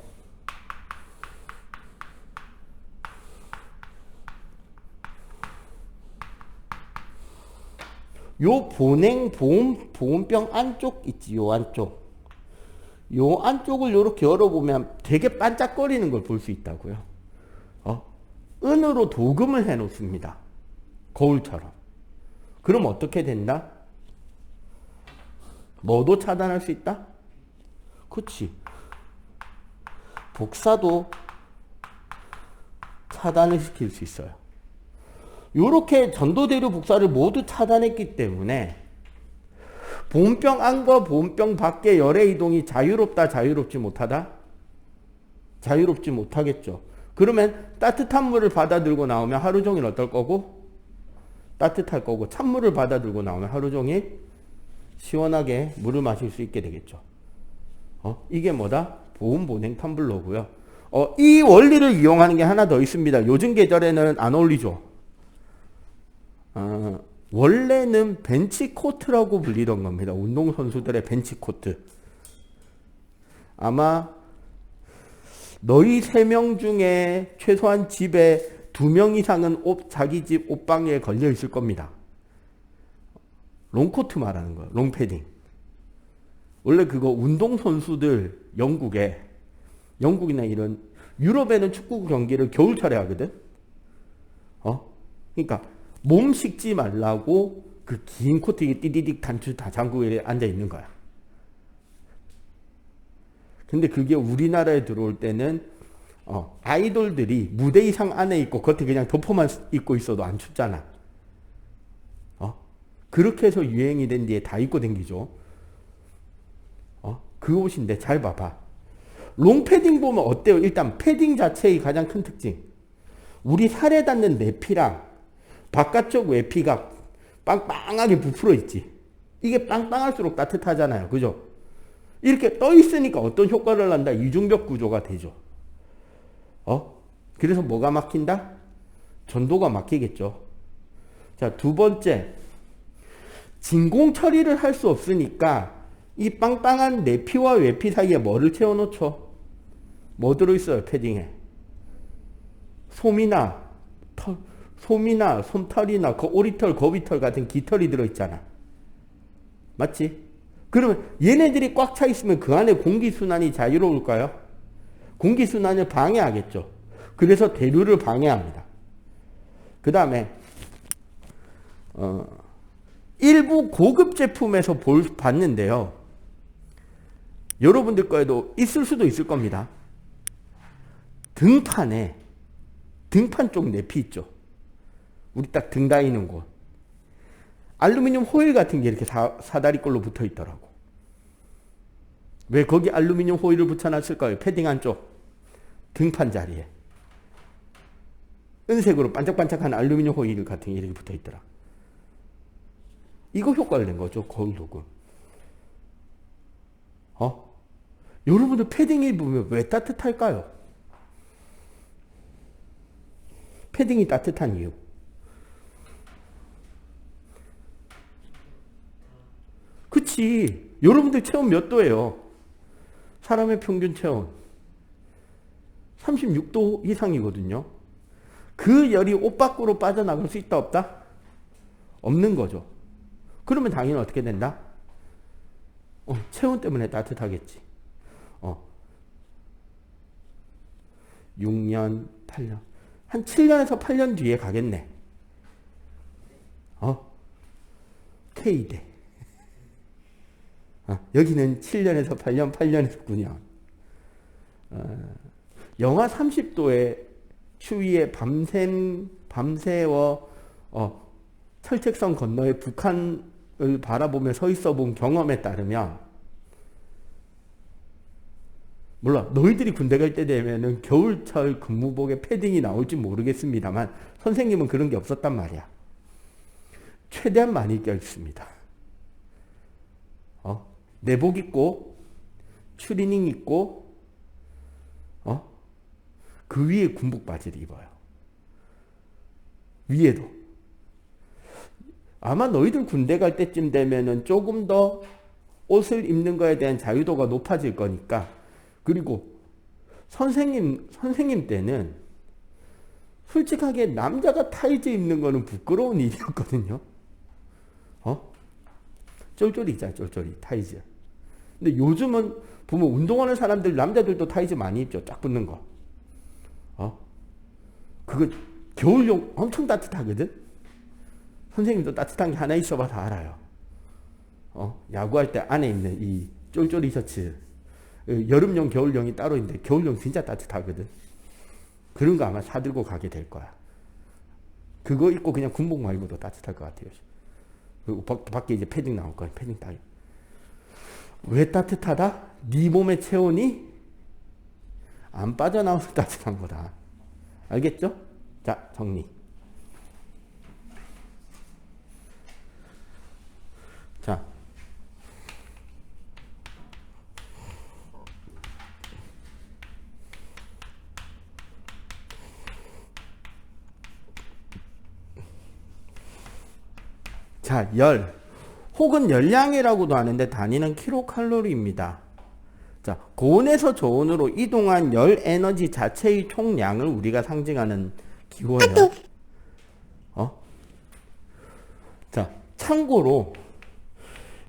요 보온병 안쪽 있지, 요 안쪽. 요 안쪽을 요렇게 열어보면 되게 반짝거리는 걸 볼 수 있다고요. 은으로 도금을 해 놓습니다. 거울처럼. 그럼 어떻게 된다? 뭐도 차단할 수 있다? 그치. 복사도 차단을 시킬 수 있어요. 요렇게 전도대류 복사를 모두 차단했기 때문에 보온병 안과 보온병 밖의 열의 이동이 자유롭다, 자유롭지 못하다? 자유롭지 못하겠죠. 그러면 따뜻한 물을 받아들고 나오면 하루 종일 어떨 거고? 따뜻할 거고, 찬물을 받아들고 나오면 하루 종일 시원하게 물을 마실 수 있게 되겠죠. 이게 뭐다? 보온 보냉 텀블러고요. 이 원리를 이용하는 게 하나 더 있습니다. 요즘 계절에는 안 어울리죠. 원래는 벤치코트라고 불리던 겁니다. 운동선수들의 벤치코트. 아마 너희 3명 중에 최소한 집에 2명 이상은 자기 집 옷방에 걸려 있을 겁니다. 롱코트 말하는 거예요. 롱패딩. 원래 그거 운동선수들 영국이나 이런 유럽에는 축구 경기를 겨울철에 하거든. 그러니까 몸 식지 말라고 그 긴 코트에 띠디딕 단추 다 잠그고 앉아 있는 거야. 근데 그게 우리나라에 들어올 때는 아이돌들이 무대 의상 안에 있고 겉에 그냥 덮어만 입고 있어도 안 춥잖아. 그렇게 해서 유행이 된 뒤에 다 입고 댕기죠. 그 옷인데 잘 봐봐. 롱패딩 보면 어때요? 일단 패딩 자체의 가장 큰 특징. 우리 살에 닿는 내피랑 바깥쪽 외피가 빵빵하게 부풀어 있지. 이게 빵빵할수록 따뜻하잖아요. 그죠? 이렇게 떠 있으니까 어떤 효과를 난다? 이중벽 구조가 되죠. 그래서 뭐가 막힌다? 전도가 막히겠죠. 자, 두 번째. 진공 처리를 할 수 없으니까 이 빵빵한 내피와 외피 사이에 뭐를 채워놓죠? 뭐 들어있어요? 패딩에. 솜이나 솜털이나 오리털, 거위털 같은 깃털이 들어있잖아. 맞지? 그러면 얘네들이 꽉 차 있으면 그 안에 공기순환이 자유로울까요? 공기순환을 방해하겠죠. 그래서 대류를 방해합니다. 그 다음에 일부 고급 제품에서 봤는데요. 여러분들 거에도 있을 수도 있을 겁니다. 등판 쪽 내피 있죠. 우리 딱 등 다이는 곳. 알루미늄 호일 같은 게 이렇게 사다리꼴로 붙어 있더라고. 왜 거기 알루미늄 호일을 붙여놨을까요? 패딩 안쪽 등판 자리에. 은색으로 반짝반짝한 알루미늄 호일 같은 게 이렇게 붙어 있더라. 이거 효과를 낸 거죠. 거울 도금. 여러분들 패딩 입으면 왜 따뜻할까요? 패딩이 따뜻한 이유. 그치. 여러분들 체온 몇 도예요? 사람의 평균 체온 36도 이상이거든요. 그 열이 옷 밖으로 빠져나갈 수 있다 없다? 없는 거죠. 그러면 당연히 어떻게 된다? 체온 때문에 따뜻하겠지. 6년, 8년. 한 7년에서 8년 뒤에 가겠네. K대. 여기는 7년에서 8년, 8년에서 9년. 영하 30도의 추위에 밤새워 철책선 건너에 북한을 바라보며 서 있어 본 경험에 따르면, 몰라, 너희들이 군대 갈 때 되면은 겨울철 근무복에 패딩이 나올지 모르겠습니다만 선생님은 그런 게 없었단 말이야. 최대한 많이 껴있습니다. 내복 입고 추리닝 입고 그 위에 군복 바지를 입어요. 위에도. 아마 너희들 군대 갈 때쯤 되면은 조금 더 옷을 입는 거에 대한 자유도가 높아질 거니까. 그리고 선생님 때는 솔직하게 남자가 타이즈 입는 거는 부끄러운 일이었거든요. 쫄쫄이잖아, 쫄쫄이, 타이즈. 근데 요즘은 보면 운동하는 사람들, 남자들도 타이즈 많이 입죠. 쫙 붙는 거. 그거 겨울용 엄청 따뜻하거든? 선생님도 따뜻한 게 하나 있어봐 다 알아요. 야구할 때 안에 입는 이 쫄쫄이 셔츠. 여름용, 겨울용이 따로 있는데 겨울용 진짜 따뜻하거든. 그런 거 아마 사들고 가게 될 거야. 그거 입고 그냥 군복 말고도 따뜻할 것 같아요. 그리고 밖에 이제 패딩 나올 거야. 패딩 따위. 왜 따뜻하다? 네 몸의 체온이 안 빠져나와서 따뜻한 거다. 알겠죠? 자, 정리. 자, 열 혹은 열량이라고도 하는데 단위는 킬로칼로리입니다. 자, 고온에서 저온으로 이동한 열 에너지 자체의 총량을 우리가 상징하는 기호예요. 자, 참고로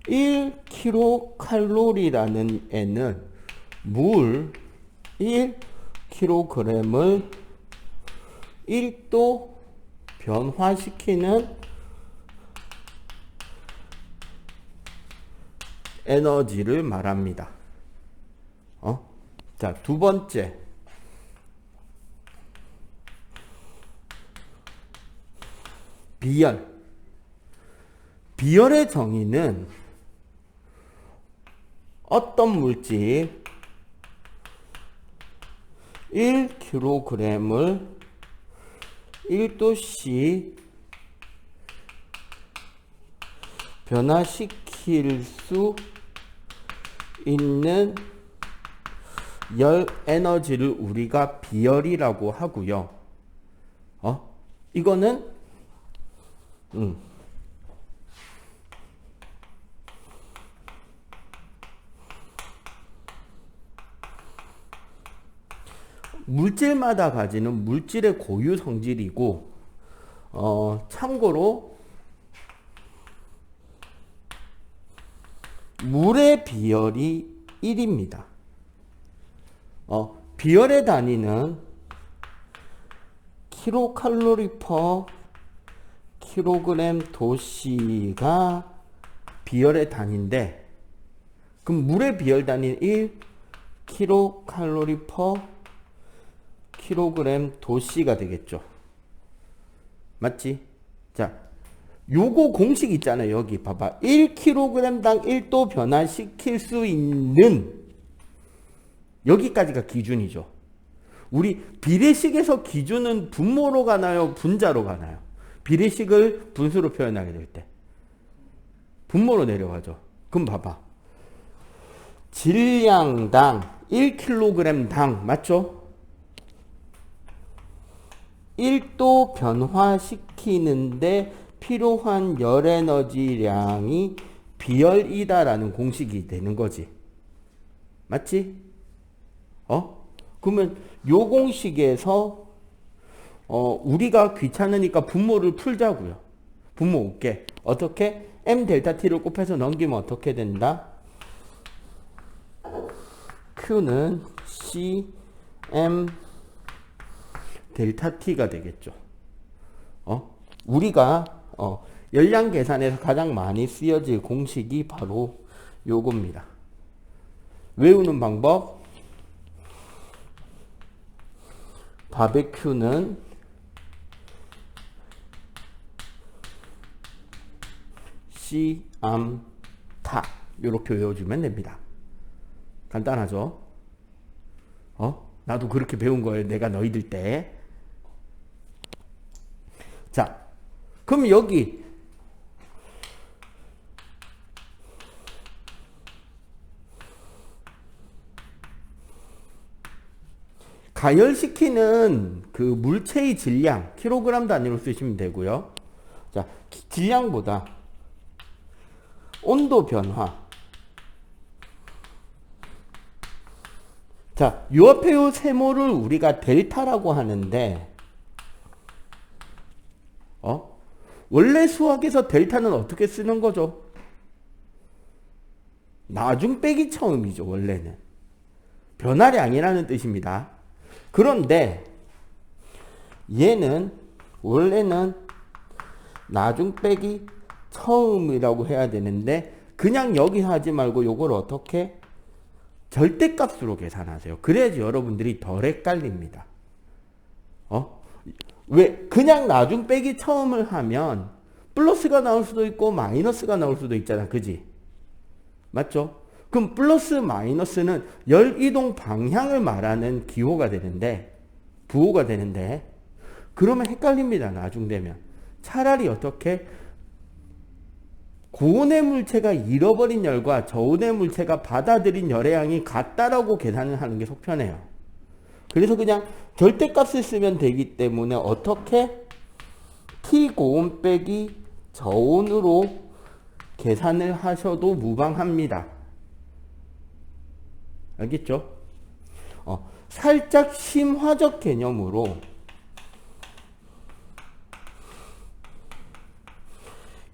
1kcal라는 애는 물 1kg을 1도 변화시키는 에너지를 말합니다. 자, 두 번째. 비열. 비열의 정의는 어떤 물질 1kg을 1도씩 변화시킬 수 있는 열 에너지를 우리가 비열이라고 하고요. 이거는 물질마다 가지는 물질의 고유 성질이고, 참고로 물의 비열이 1입니다. 비열의 단위는 킬로칼로리 퍼 킬로그램 도시가 비열의 단위인데, 그럼 물의 비열 단위는 1 킬로칼로리 퍼 킬로그램 도시가 되겠죠. 맞지? 자, 요거 공식 있잖아요. 여기 봐봐. 1kg당 1도 변화시킬 수 있는, 여기까지가 기준이죠. 우리 비례식에서 기준은 분모로 가나요? 분자로 가나요? 비례식을 분수로 표현하게 될 때 분모로 내려가죠. 그럼 봐봐. 질량당 1kg당 맞죠? 1도 변화시키는데 필요한 열에너지량이 비열이다라는 공식이 되는 거지. 맞지? 그러면 요 공식에서 우리가 귀찮으니까 분모를 풀자고요. 분모 5개. 어떻게? m 델타 t를 곱해서 넘기면 어떻게 된다? Q는 C m 델타 t가 되겠죠. 우리가 열량 계산에서 가장 많이 쓰여질 공식이 바로 요겁니다. 외우는 방법. 바베큐는 C 암 타 이렇게 외워주면 됩니다. 간단하죠? 나도 그렇게 배운 거예요. 내가 너희들 때. 자, 그럼 여기 가열시키는 그 물체의 질량, 킬로그램 단위로 쓰시면 되고요. 자, 질량보다 온도 변화. 자, 요 앞에 요 세모를 우리가 델타라고 하는데, 원래 수학에서 델타는 어떻게 쓰는 거죠? 나중 빼기 처음이죠, 원래는. 변화량이라는 뜻입니다. 그런데 얘는 원래는 나중 빼기 처음이라고 해야 되는데 그냥 여기서 하지 말고 요걸 어떻게 절대값으로 계산하세요. 그래야지 여러분들이 덜 헷갈립니다. 왜? 그냥 나중 빼기 처음을 하면 플러스가 나올 수도 있고 마이너스가 나올 수도 있잖아. 그지? 맞죠? 그럼 플러스 마이너스는 열 이동 방향을 말하는 기호가 되는데, 부호가 되는데, 그러면 헷갈립니다. 나중 되면. 차라리 어떻게? 고온의 물체가 잃어버린 열과 저온의 물체가 받아들인 열의 양이 같다라고 계산을 하는 게 속편해요. 그래서 그냥 절대값을 쓰면 되기 때문에 어떻게? T 고온 빼기 저온으로 계산을 하셔도 무방합니다. 알겠죠? 살짝 심화적 개념으로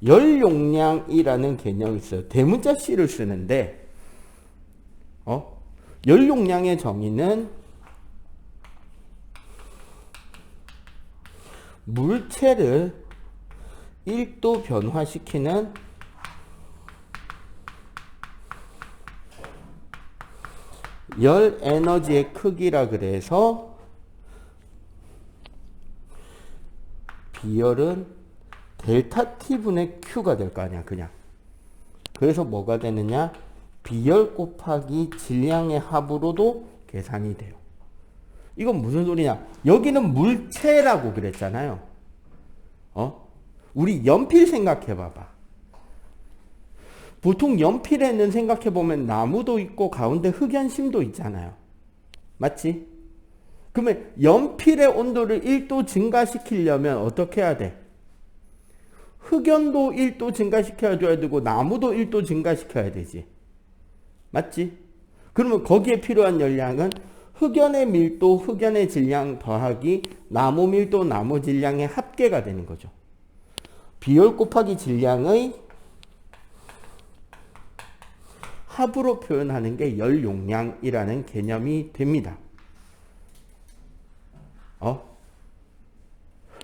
열 용량이라는 개념이 있어요. 대문자 C를 쓰는데 열 용량의 정의는 물체를 1도 변화시키는 열 에너지의 크기라 그래서 비열은 델타 T분의 Q가 될 거 아니야, 그냥. 그래서 뭐가 되느냐? 비열 곱하기 질량의 합으로도 계산이 돼요. 이건 무슨 소리냐? 여기는 물체라고 그랬잖아요. 우리 연필 생각해 봐봐. 보통 연필에는 생각해 보면 나무도 있고 가운데 흑연심도 있잖아요. 맞지? 그러면 연필의 온도를 1도 증가시키려면 어떻게 해야 돼? 흑연도 1도 증가시켜야 되고 나무도 1도 증가시켜야 되지. 맞지? 그러면 거기에 필요한 열량은 흑연의 밀도, 흑연의 질량 더하기 나무 밀도, 나무 질량의 합계가 되는 거죠. 비열 곱하기 질량의 합으로 표현하는 게 열 용량이라는 개념이 됩니다.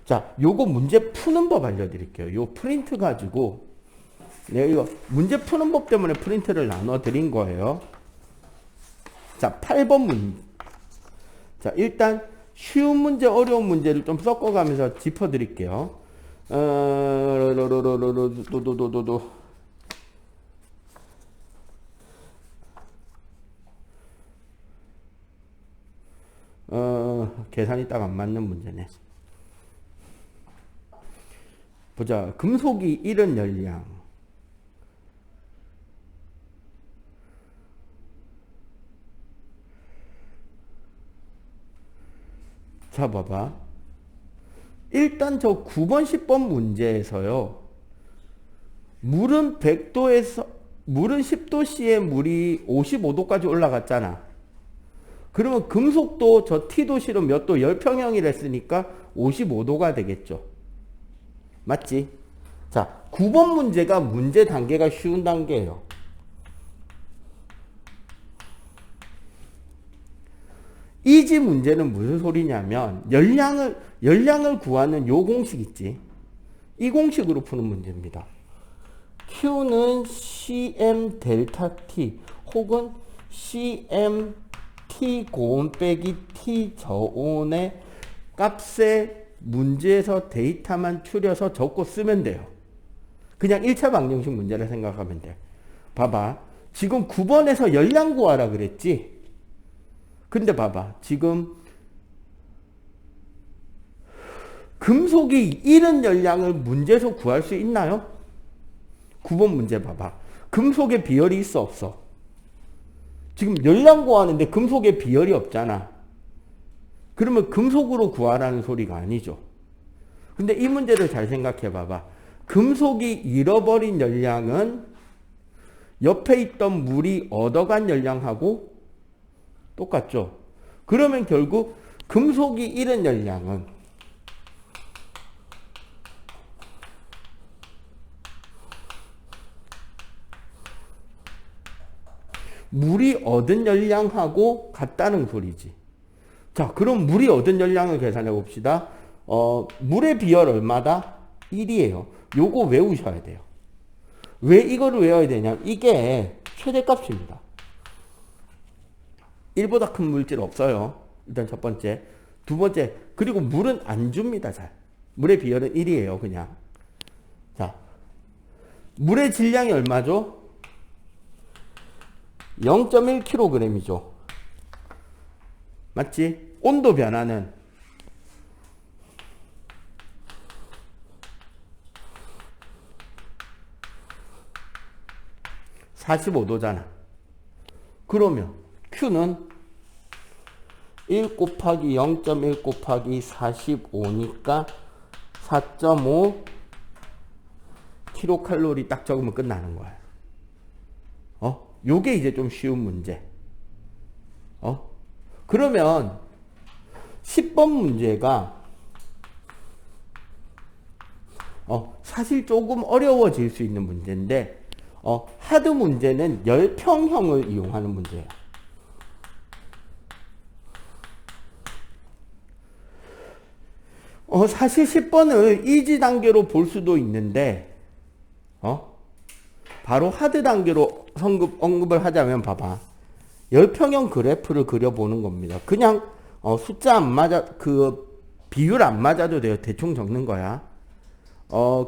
자, 요거 문제 푸는 법 알려드릴게요. 요 프린트 가지고 내가 이거 문제 푸는 법 때문에 프린트를 나눠 드린 거예요. 자, 8번 문제. 자, 일단 쉬운 문제, 어려운 문제를 좀 섞어가면서 짚어드릴게요. 계산이 딱 안 맞는 문제네. 보자. 금속이 잃은 열량. 자, 봐봐. 일단 저 9번, 10번 문제에서요. 물은 100도에서, 물은 10도씨에 물이 55도까지 올라갔잖아. 그러면 금속도 저 T도씨로 몇 도? 열평형이라 했으니까 55도가 되겠죠. 맞지? 자, 9번 문제가 문제 단계가 쉬운 단계예요. 이지 문제는 무슨 소리냐면 열량을 구하는 요 공식 있지. 이 공식으로 푸는 문제입니다. Q는 cm 델타 T 혹은 cm T 고온 빼기 T 저온의 값에 문제에서 데이터만 추려서 적고 쓰면 돼요. 그냥 1차 방정식 문제를 생각하면 돼. 봐봐. 지금 9번에서 열량 구하라 그랬지? 근데 봐봐. 지금 금속이 잃은 열량을 문제에서 구할 수 있나요? 9번 문제 봐봐. 금속의 비열이 있어 없어? 지금 열량 구하는데 금속의 비열이 없잖아. 그러면 금속으로 구하라는 소리가 아니죠. 근데 이 문제를 잘 생각해 봐봐. 금속이 잃어버린 열량은 옆에 있던 물이 얻어간 열량하고 똑같죠. 그러면 결국 금속이 잃은 열량은 물이 얻은 열량하고 같다는 소리지. 자, 그럼 물이 얻은 열량을 계산해 봅시다. 물의 비열 얼마다? 1이에요. 요거 외우셔야 돼요. 왜 이거를 외워야 되냐? 이게 최대값입니다. 1보다 큰 물질 없어요. 일단 첫 번째. 두 번째, 그리고 물은 안 줍니다. 잘. 물의 비열은 1이에요. 그냥. 자, 물의 질량이 얼마죠? 0.1kg이죠. 맞지? 온도 변화는 45도잖아. 그러면 Q는 1 곱하기 0.1 곱하기 45니까 4.5 킬로칼로리 딱 적으면 끝나는 거야. 요게 이제 좀 쉬운 문제. 그러면 10번 문제가 사실 조금 어려워질 수 있는 문제인데 하드 문제는 열평형을 이용하는 문제예요. 사실 10번을 이지 단계로 볼 수도 있는데 바로 하드 단계로 언급을 하자면 봐봐. 열평형 그래프를 그려보는 겁니다. 그냥 숫자 안 맞아, 그 비율 안 맞아도 돼요. 대충 적는 거야.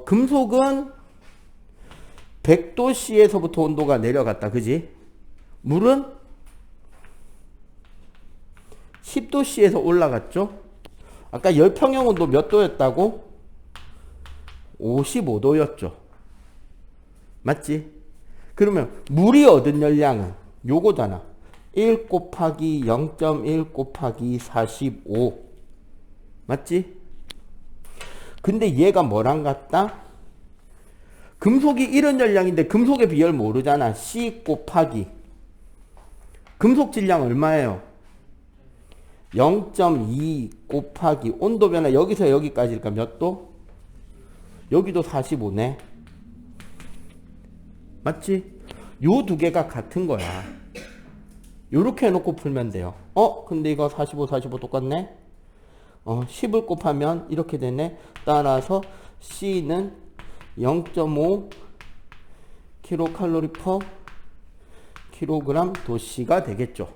금속은 100도씨에서부터 온도가 내려갔다. 그지? 물은 10도씨에서 올라갔죠? 아까 열평형 온도 몇 도였다고? 55도였죠. 맞지? 그러면 물이 얻은 열량은 요거잖아. 1 곱하기 0.1 곱하기 45. 맞지? 근데 얘가 뭐랑 같다? 금속이 잃은 열량인데 금속의 비열 모르잖아. C 곱하기 금속 질량 얼마예요? 0.2 곱하기 온도 변화 여기서 여기까지니까 몇 도? 여기도 45네. 맞지? 요 두 개가 같은 거야. 요렇게 해놓고 풀면 돼요. 근데 이거 45, 45 똑같네? 10을 곱하면 이렇게 되네. 따라서 C는 0.5 킬로칼로리 퍼 킬로그램 도씨가 되겠죠.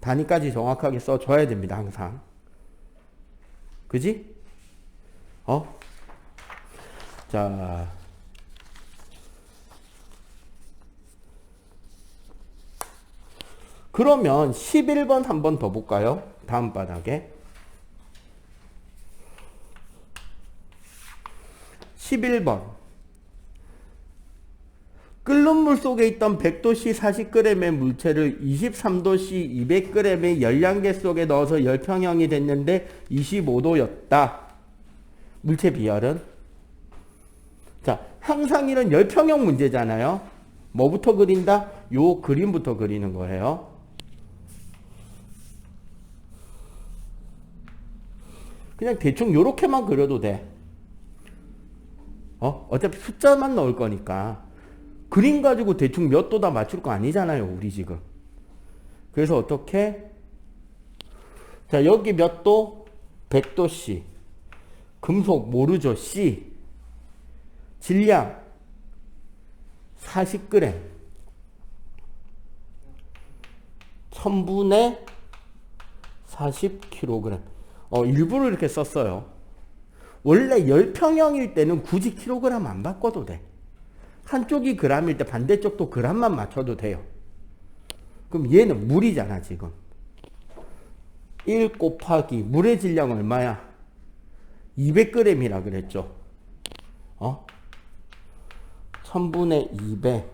단위까지 정확하게 써줘야 됩니다. 항상. 그지? 자. 그러면 11번 한 번 더 볼까요? 다음 바닥에. 11번. 끓는 물 속에 있던 100도씨 40g의 물체를 23도씨 200g의 열량계 속에 넣어서 열평형이 됐는데 25도였다. 물체 비열은? 자, 항상 이런 열평형 문제잖아요. 뭐부터 그린다? 요 그림부터 그리는 거예요. 그냥 대충 요렇게만 그려도 돼. 어차피 숫자만 넣을 거니까. 그림 가지고 대충 몇 도다 맞출 거 아니잖아요, 우리 지금. 그래서 어떻게? 자, 여기 몇 도? 100도씨. 금속 모르죠, C. 질량 40g. 1000분의 40kg. 일부러 이렇게 썼어요. 원래 열평형일 때는 굳이 킬로그램 안 바꿔도 돼. 한쪽이 g일 때 반대쪽도 g만 맞춰도 돼요. 그럼 얘는 물이잖아, 지금. 1 곱하기 물의 질량 얼마야? 200g이라 그랬죠. 1000분의 200.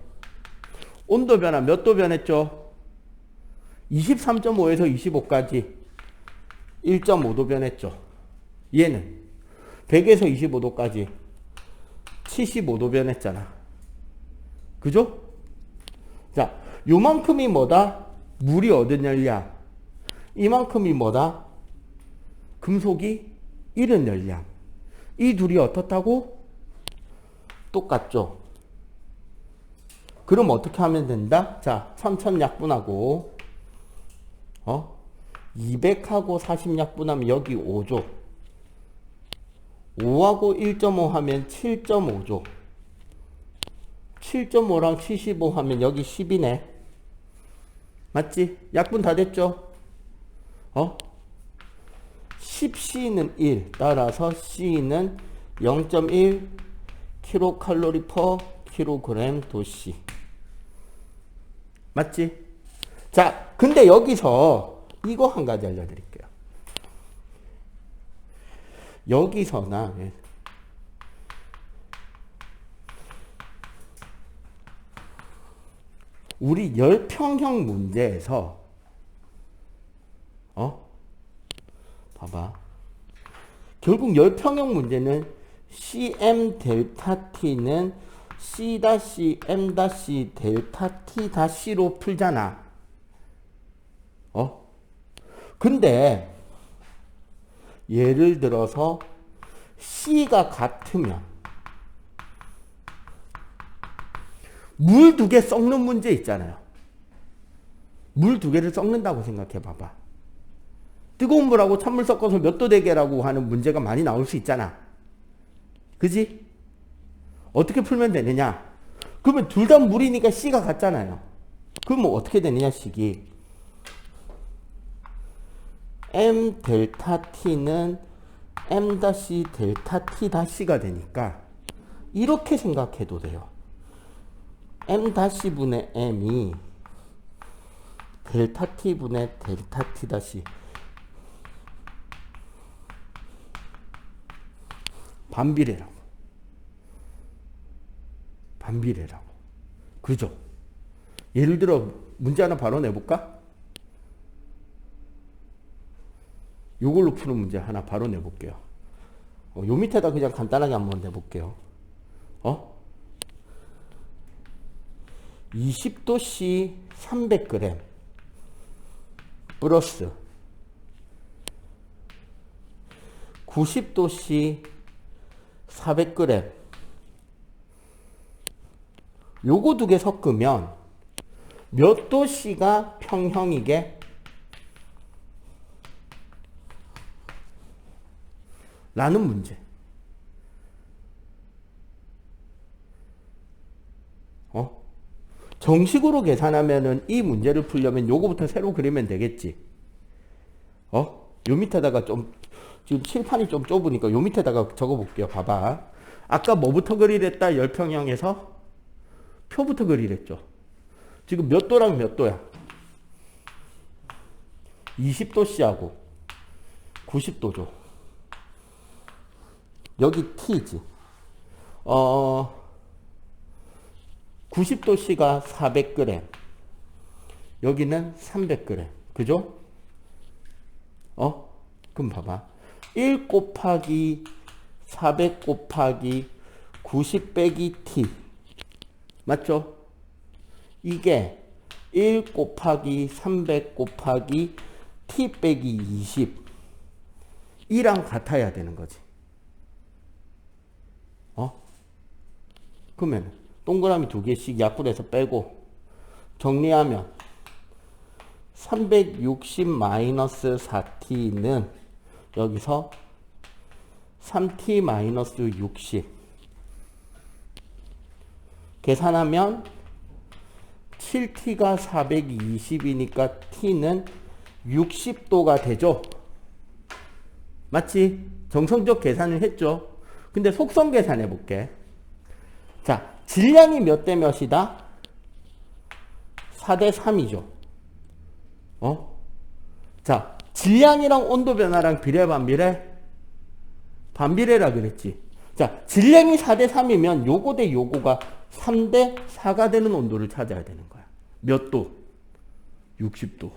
온도 변화 몇 도 변했죠? 23.5에서 25까지 1.5도 변했죠. 얘는 100에서 25도까지 75도 변했잖아. 그죠? 자, 요만큼이 뭐다? 물이 얻은 열량. 이만큼이 뭐다? 금속이 잃은 열량. 이 둘이 어떻다고? 똑같죠. 그럼 어떻게 하면 된다? 자, 1000 약분하고 200하고 40 약분하면 여기 5죠. 5하고 1.5 하면 7.5죠. 7.5랑 75 하면 여기 10이네. 맞지? 약분 다 됐죠? 10C는 1. 따라서 C는 0.1 kcal per kg 도씨. 맞지? 자, 근데 여기서 이거 한 가지 알려드릴게요. 여기서나 우리 열평형 문제에서 봐봐. 결국 열평형 문제는 Cm 델타 T는 C-M 델타 T-로 풀잖아. 근데 예를 들어서 C가 같으면 물 2개 썩는 문제 있잖아요. 물 2개를 썩는다고 생각해 봐봐. 뜨거운 물하고 찬물 섞어서 몇 도 되게라고 하는 문제가 많이 나올 수 있잖아. 그지? 어떻게 풀면 되느냐? 그러면 둘 다 물이니까 C가 같잖아요. 그럼 뭐 어떻게 되느냐, 식이. M 델타 T는 M 다시 델타 T 다시가 되니까 이렇게 생각해도 돼요. M 다시 분의 M이 델타 T 분의 델타 T 다시 반비례라고. 반비례라고. 그죠? 예를 들어 문제 하나 바로 내볼까? 요걸로 푸는 문제 하나 바로 내볼게요. 요 밑에다 그냥 간단하게 한번 내볼게요. 20도 C 300g 플러스 90도 C 400g. 요거 2개 섞으면 몇 도 C가 평형이게? 라는 문제. 정식으로 계산하면은 이 문제를 풀려면 요거부터 새로 그리면 되겠지. 요 밑에다가 좀, 지금 칠판이 좀 좁으니까 요 밑에다가 적어 볼게요. 봐봐. 아까 뭐부터 그리랬다? 열평형에서 표부터 그리랬죠. 지금 몇 도랑 몇 도야? 20도씨하고 90도죠. 여기 T지. 90도씨가 400g. 여기는 300g. 그죠? 그럼 봐봐. 1 곱하기 400 곱하기 90 빼기 T. 맞죠? 이게 1 곱하기 300 곱하기 T 빼기 20. 이랑 같아야 되는 거지. 그러면 동그라미 2개씩 약분해서 빼고 정리하면 360-4t는 여기서 3t-60 계산하면 7t가 420이니까 t는 60도가 되죠. 맞지? 정성적 계산을 했죠. 근데 속성 계산해 볼게. 자, 질량이 몇 대 몇이다? 4대 3이죠. 자, 질량이랑 온도 변화랑 비례 반비례? 반비례라 그랬지. 자, 질량이 4대 3이면 요거 대 요거가 3대 4가 되는 온도를 찾아야 되는 거야. 몇 도? 60도.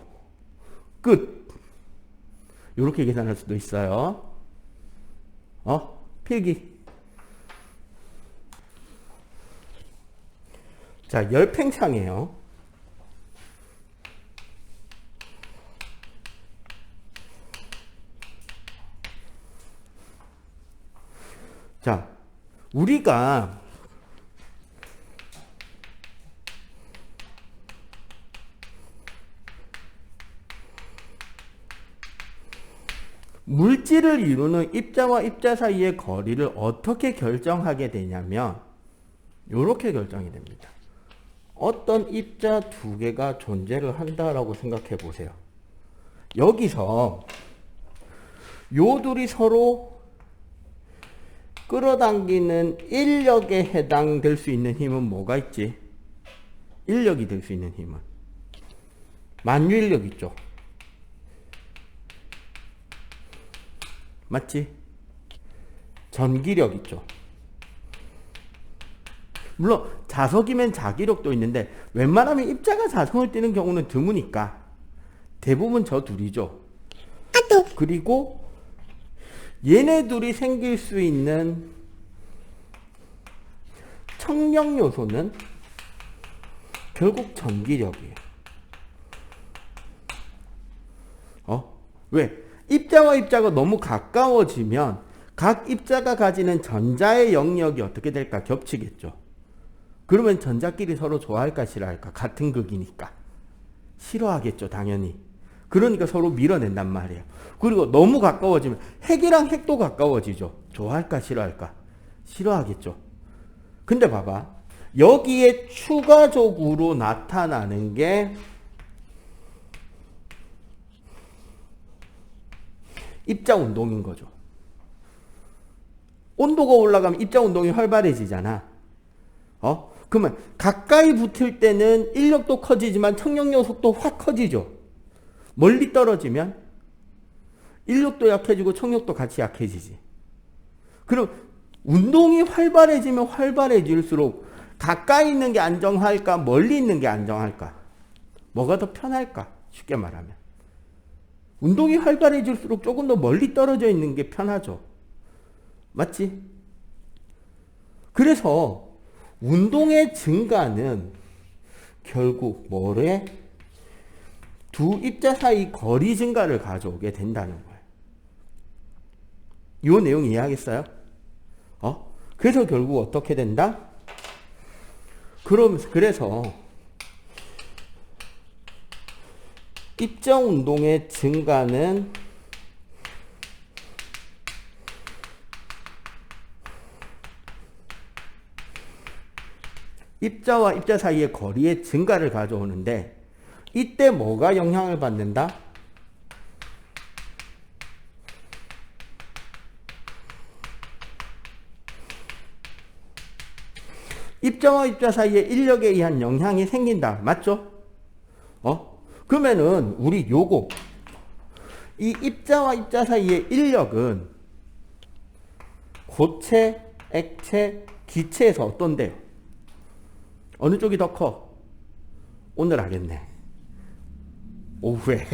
끝. 요렇게 계산할 수도 있어요. 필기. 자, 열팽창이에요. 자, 우리가 물질을 이루는 입자와 입자 사이의 거리를 어떻게 결정하게 되냐면 이렇게 결정이 됩니다. 어떤 입자 2개가 존재를 한다라고 생각해 보세요. 여기서 요 둘이 서로 끌어당기는 인력에 해당될 수 있는 힘은 뭐가 있지? 인력이 될 수 있는 힘은 만유인력 있죠. 맞지? 전기력 있죠. 물론 자석이면 자기력도 있는데 웬만하면 입자가 자성을 띠는 경우는 드무니까 대부분 저 둘이죠. 그리고 얘네 둘이 생길 수 있는 청력 요소는 결국 전기력이에요. 왜? 입자와 입자가 너무 가까워지면 각 입자가 가지는 전자의 영역이 어떻게 될까? 겹치겠죠. 그러면 전자끼리 서로 좋아할까 싫어할까? 같은 극이니까. 싫어하겠죠, 당연히. 그러니까 서로 밀어낸단 말이에요. 그리고 너무 가까워지면 핵이랑 핵도 가까워지죠. 좋아할까 싫어할까? 싫어하겠죠. 근데 봐봐. 여기에 추가적으로 나타나는 게 입자 운동인 거죠. 온도가 올라가면 입자 운동이 활발해지잖아. 그러면 가까이 붙을 때는 인력도 커지지만 청력 요소도 확 커지죠. 멀리 떨어지면 인력도 약해지고 청력도 같이 약해지지. 그럼 운동이 활발해지면 활발해질수록 가까이 있는 게 안정할까? 멀리 있는 게 안정할까? 뭐가 더 편할까? 쉽게 말하면. 운동이 활발해질수록 조금 더 멀리 떨어져 있는 게 편하죠. 맞지? 그래서 운동의 증가는 결국 뭐래? 두 입자 사이 거리 증가를 가져오게 된다는 거예요. 이 내용 이해하겠어요? 그래서 결국 어떻게 된다? 그래서 입자 운동의 증가는 입자와 입자 사이의 거리의 증가를 가져오는데 이때 뭐가 영향을 받는다? 입자와 입자 사이의 인력에 의한 영향이 생긴다. 맞죠? 그러면은 우리 요거 이 입자와 입자 사이의 인력은 고체, 액체, 기체에서 어떤데요? 어느 쪽이 더 커? 오늘 알겠네. 오후에.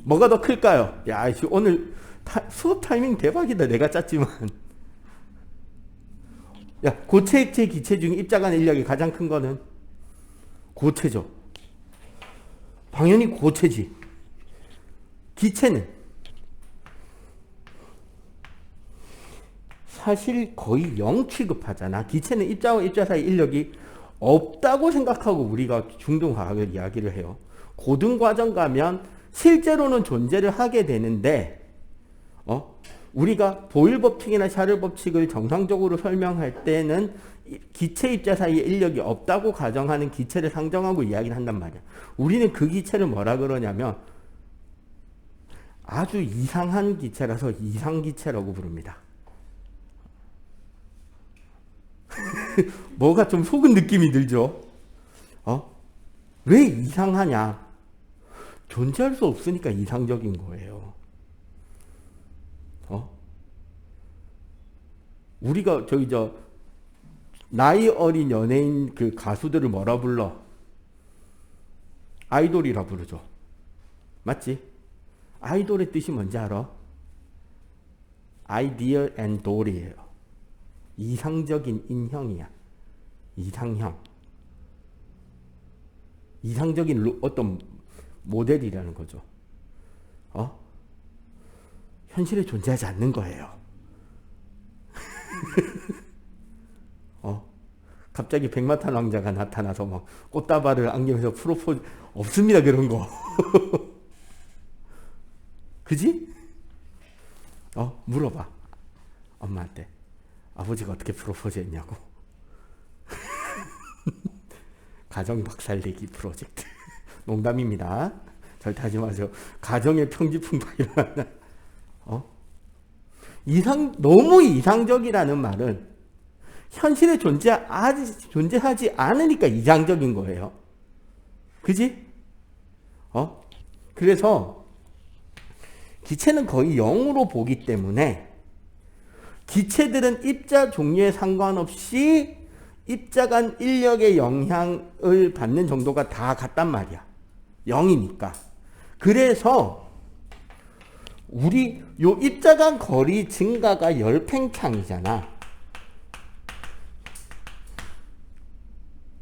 뭐가 더 클까요? 야, 오늘 수업 타이밍 대박이다. 내가 짰지만. 야, 고체, 액체, 기체 중에 입자 간 인력이 가장 큰 거는 고체죠. 당연히 고체지. 기체는 사실 거의 0 취급하잖아. 기체는 입자와 입자 사이 인력이 없다고 생각하고 우리가 중등화학을 이야기를 해요. 고등과정 가면 실제로는 존재를 하게 되는데 우리가 보일 법칙이나 샤를 법칙을 정상적으로 설명할 때는 기체 입자 사이에 인력이 없다고 가정하는 기체를 상정하고 이야기를 한단 말이야. 우리는 그 기체를 뭐라 그러냐면 아주 이상한 기체라서 이상기체라고 부릅니다. 뭐가 좀 속은 느낌이 들죠? 왜 이상하냐? 존재할 수 없으니까 이상적인 거예요. 우리가 나이 어린 연예인 그 가수들을 뭐라 불러? 아이돌이라 부르죠. 맞지? 아이돌의 뜻이 뭔지 알아? Ideal and doll이에요. 이상적인 인형이야. 이상형. 이상적인 어떤 모델이라는 거죠. 현실에 존재하지 않는 거예요. 갑자기 백마탄 왕자가 나타나서 막 꽃다발을 안기면서 프로포즈 없습니다. 그런 거. 그지? 물어봐. 엄마한테. 아버지가 어떻게 프로포즈 했냐고. 가정 박살내기 프로젝트. 농담입니다. 절대 하지 마세요. 가정의 평지풍파 일어난다. 너무 이상적이라는 말은 현실에 존재하지 않으니까 이상적인 거예요. 그지? 그래서 기체는 거의 0으로 보기 때문에 기체들은 입자 종류에 상관없이 입자 간 인력의 영향을 받는 정도가 다 같단 말이야. 0이니까. 그래서 우리 요 입자 간 거리 증가가 열팽창이잖아.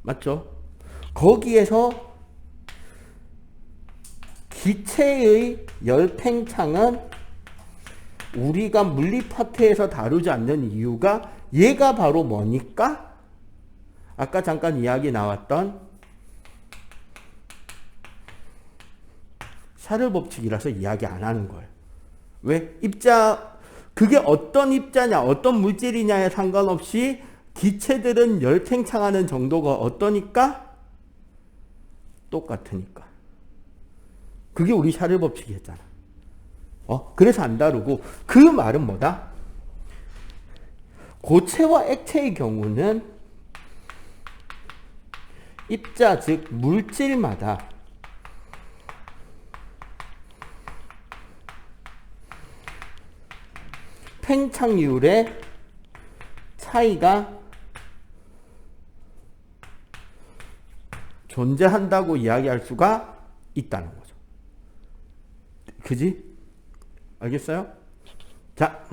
맞죠? 거기에서 기체의 열팽창은 우리가 물리 파트에서 다루지 않는 이유가 얘가 바로 뭐니까? 아까 잠깐 이야기 나왔던 샤를 법칙이라서 이야기 안 하는 거예요. 왜? 그게 어떤 입자냐, 어떤 물질이냐에 상관없이 기체들은 열팽창하는 정도가 어떠니까? 똑같으니까. 그게 우리 샤를 법칙이었잖아. 그래서 안 다루고, 그 말은 뭐다? 고체와 액체의 경우는 입자, 즉 물질마다 팽창률의 차이가 존재한다고 이야기할 수가 있다는 거죠. 그지? 알겠어요? 자,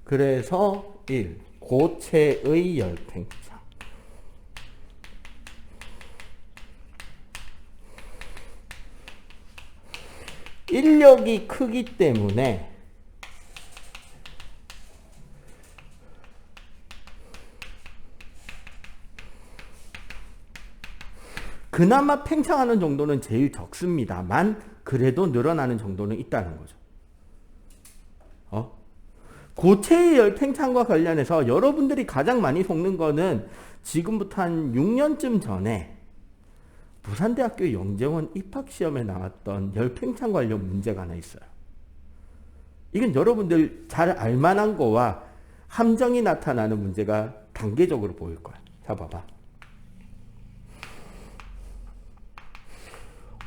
그래서 1. 고체의 열팽창. 인력이 크기 때문에 그나마 팽창하는 정도는 제일 적습니다만 그래도 늘어나는 정도는 있다는 거죠. 고체의 열팽창과 관련해서 여러분들이 가장 많이 속는 거는 지금부터 한 6년쯤 전에 부산대학교 영재원 입학시험에 나왔던 열팽창 관련 문제가 하나 있어요. 이건 여러분들 잘 알만한 거와 함정이 나타나는 문제가 단계적으로 보일 거야. 자, 봐봐.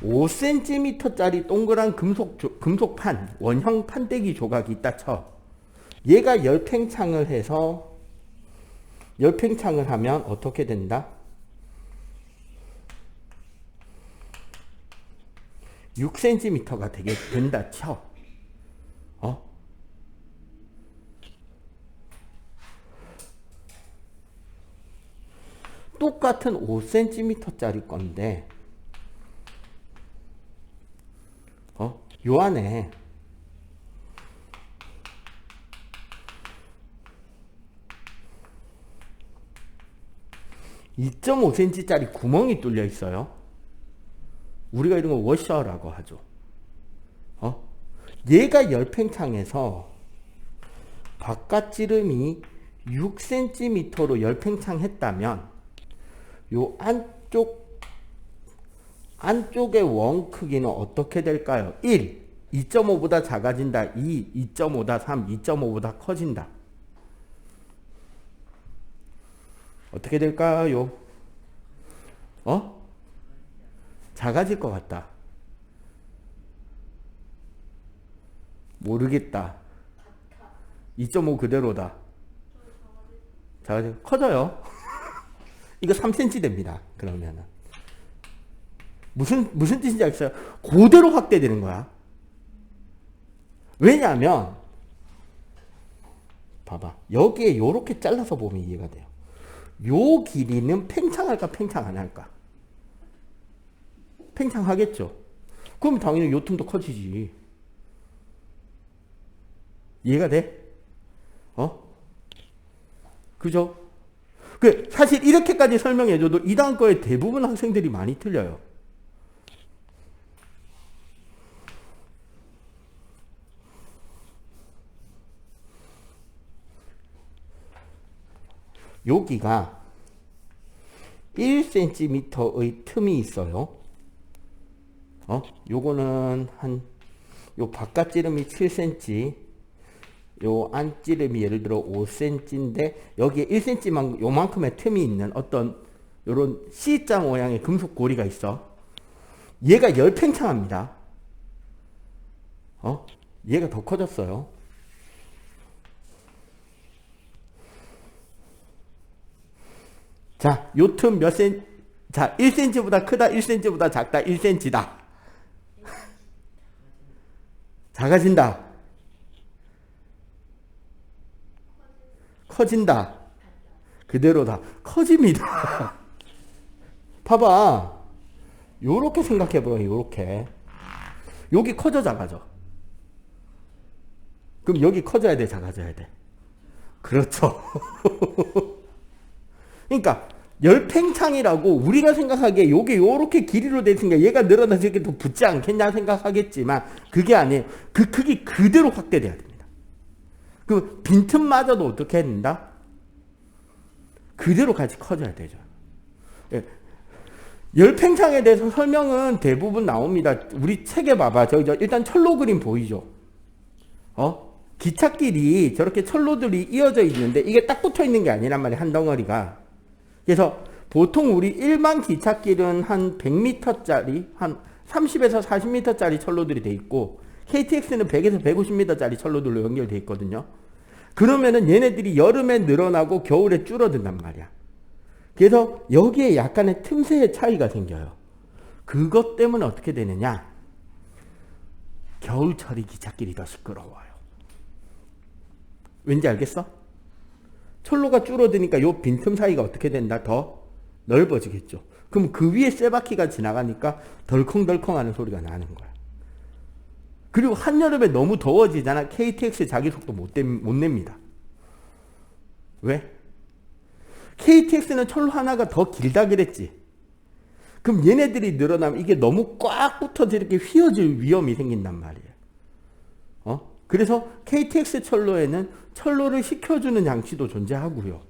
5cm짜리 동그란 금속판, 원형 판때기 조각이 있다 쳐. 얘가 열팽창을 하면 어떻게 된다? 6cm가 된다 쳐. 똑같은 5cm짜리 건데 요 안에 2.5cm짜리 구멍이 뚫려 있어요. 우리가 이런 거 워셔라고 하죠. 얘가 열팽창해서 바깥 지름이 6cm로 열팽창 했다면 요 안쪽의 원 크기는 어떻게 될까요? 1, 2.5보다 작아진다. 2, 2.5다. 3, 2.5보다 커진다. 어떻게 될까요? 작아질 것 같다. 모르겠다. 2.5 그대로다. 커져요. 이거 3cm 됩니다. 그러면은. 무슨 뜻인지 알겠어요? 그대로 확대되는 거야. 왜냐하면, 봐봐. 여기에 요렇게 잘라서 보면 이해가 돼요. 요 길이는 팽창할까, 팽창 안 할까? 팽창하겠죠. 그럼 당연히 요 틈도 커지지. 이해가 돼? 그죠? 사실 이렇게까지 설명해줘도 2단 거의 대부분 학생들이 많이 틀려요. 여기가 1cm의 틈이 있어요. 요거는 요 바깥 지름이 7cm, 요 안지름이 예를 들어 5cm인데 여기에 1cm만 요만큼의 틈이 있는 어떤 요런 C자 모양의 금속 고리가 있어. 얘가 열팽창합니다. 얘가 더 커졌어요. 자, 요 틈 몇 cm? 자, 1cm보다 크다, 1cm보다 작다, 1cm다. 작아진다. 커진다. 그대로다. 커집니다. 봐봐. 요렇게 생각해봐요. 요렇게. 여기 커져 작아져. 그럼 여기 커져야 돼, 작아져야 돼? 그렇죠. 그러니까 열팽창이라고 우리가 생각하기에 요게 요렇게 길이로 돼 있으니까 얘가 늘어나서 이렇게 더 붙지 않겠냐 생각하겠지만 그게 아니에요. 그 크기 그대로 확대돼야 됩니다. 그 빈틈마저도 어떻게 해야 된다? 그대로 같이 커져야 되죠. 예. 열팽창에 대해서 설명은 대부분 나옵니다. 우리 책에 봐봐. 일단 철로 그림 보이죠? 기찻길이 저렇게 철로들이 이어져 있는데 이게 딱 붙어 있는 게 아니란 말이에요. 한 덩어리가. 그래서 보통 우리 일반 기찻길은 한 100m짜리, 한 30에서 40m짜리 철로들이 돼 있고 KTX는 100에서 150m짜리 철로들로 연결돼 있거든요. 그러면은 얘네들이 여름에 늘어나고 겨울에 줄어든단 말이야. 그래서 여기에 약간의 틈새의 차이가 생겨요. 그것 때문에 어떻게 되느냐? 겨울철이 기찻길이 더 시끄러워요. 왠지 알겠어? 철로가 줄어드니까 요 빈틈 사이가 어떻게 된다? 더 넓어지겠죠. 그럼 그 위에 쇠바퀴가 지나가니까 덜컹덜컹 하는 소리가 나는 거야. 그리고 한여름에 너무 더워지잖아. KTX 자기 속도 못 냅니다. 왜? KTX는 철로 하나가 더 길다 그랬지. 그럼 얘네들이 늘어나면 이게 너무 꽉 붙어서 이렇게 휘어질 위험이 생긴단 말이에요. 그래서 KTX 철로에는 철로를 식혀주는 장치도 존재하고요.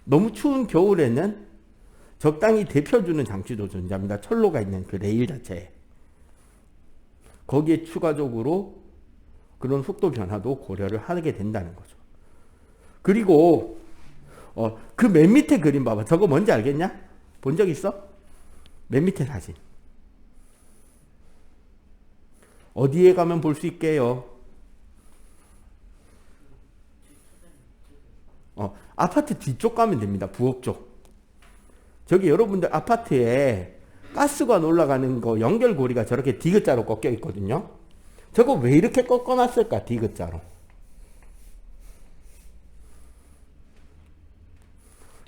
너무 추운 겨울에는 적당히 데펴주는 장치도 존재합니다. 철로가 있는 그 레일 자체에. 거기에 추가적으로 그런 속도 변화도 고려를 하게 된다는 거죠. 그리고 그 맨 밑에 그림 봐봐. 저거 뭔지 알겠냐? 본 적 있어? 맨 밑에 사진. 어디에 가면 볼 수 있게요? 아파트 뒤쪽 가면 됩니다. 부엌 쪽. 저기 여러분들 아파트에 가스관 올라가는 거 연결고리가 저렇게 디귿자로 꺾여 있거든요. 저거 왜 이렇게 꺾어놨을까? 디귿자로.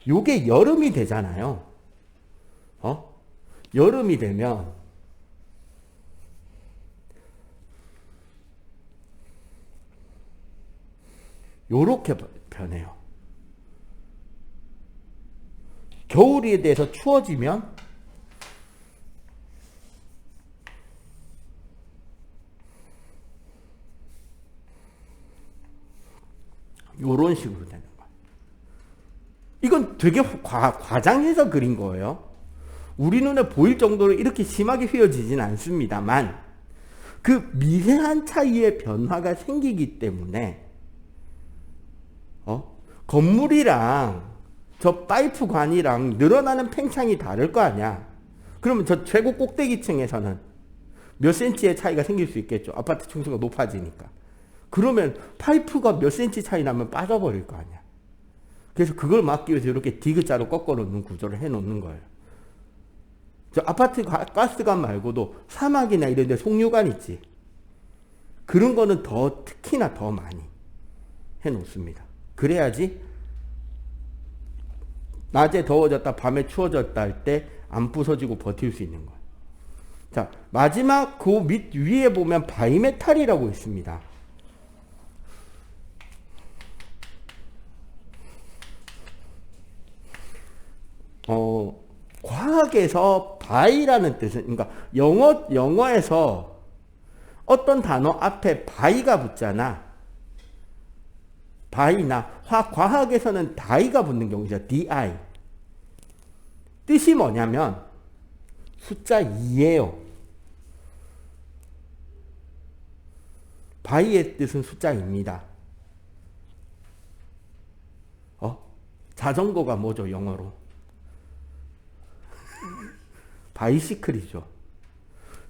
요게 여름이 되잖아요. 여름이 되면 요렇게 변해요. 겨울에 대해서 추워지면 요런 식으로 되는 거예요. 이건 되게 과장해서 그린 거예요. 우리 눈에 보일 정도로 이렇게 심하게 휘어지진 않습니다만 그 미세한 차이의 변화가 생기기 때문에 건물이랑 저 파이프관이랑 늘어나는 팽창이 다를 거 아니야. 그러면 저 최고 꼭대기층에서는 몇 센치의 차이가 생길 수 있겠죠. 아파트 층수가 높아지니까. 그러면 파이프가 몇 센치 차이 나면 빠져버릴 거 아니야. 그래서 그걸 막기 위해서 이렇게 디귿자로 꺾어 놓는 구조를 해 놓는 거예요. 저 아파트 가스관 말고도 사막이나 이런 데 송유관 있지. 그런 거는 특히나 더 많이 해 놓습니다. 그래야지 낮에 더워졌다 밤에 추워졌다 할 때 안 부서지고 버틸 수 있는 거예요. 자, 마지막 그 밑 위에 보면 바이메탈이라고 있습니다. 과학에서 바이라는 뜻은, 그러니까 영어에서 어떤 단어 앞에 바이가 붙잖아. 바이나 과학에서는 다이가 붙는 경우죠. di. 뜻이 뭐냐면 숫자 2예요. 바이의 뜻은 숫자 2입니다. 자전거가 뭐죠, 영어로? 바이시클이죠.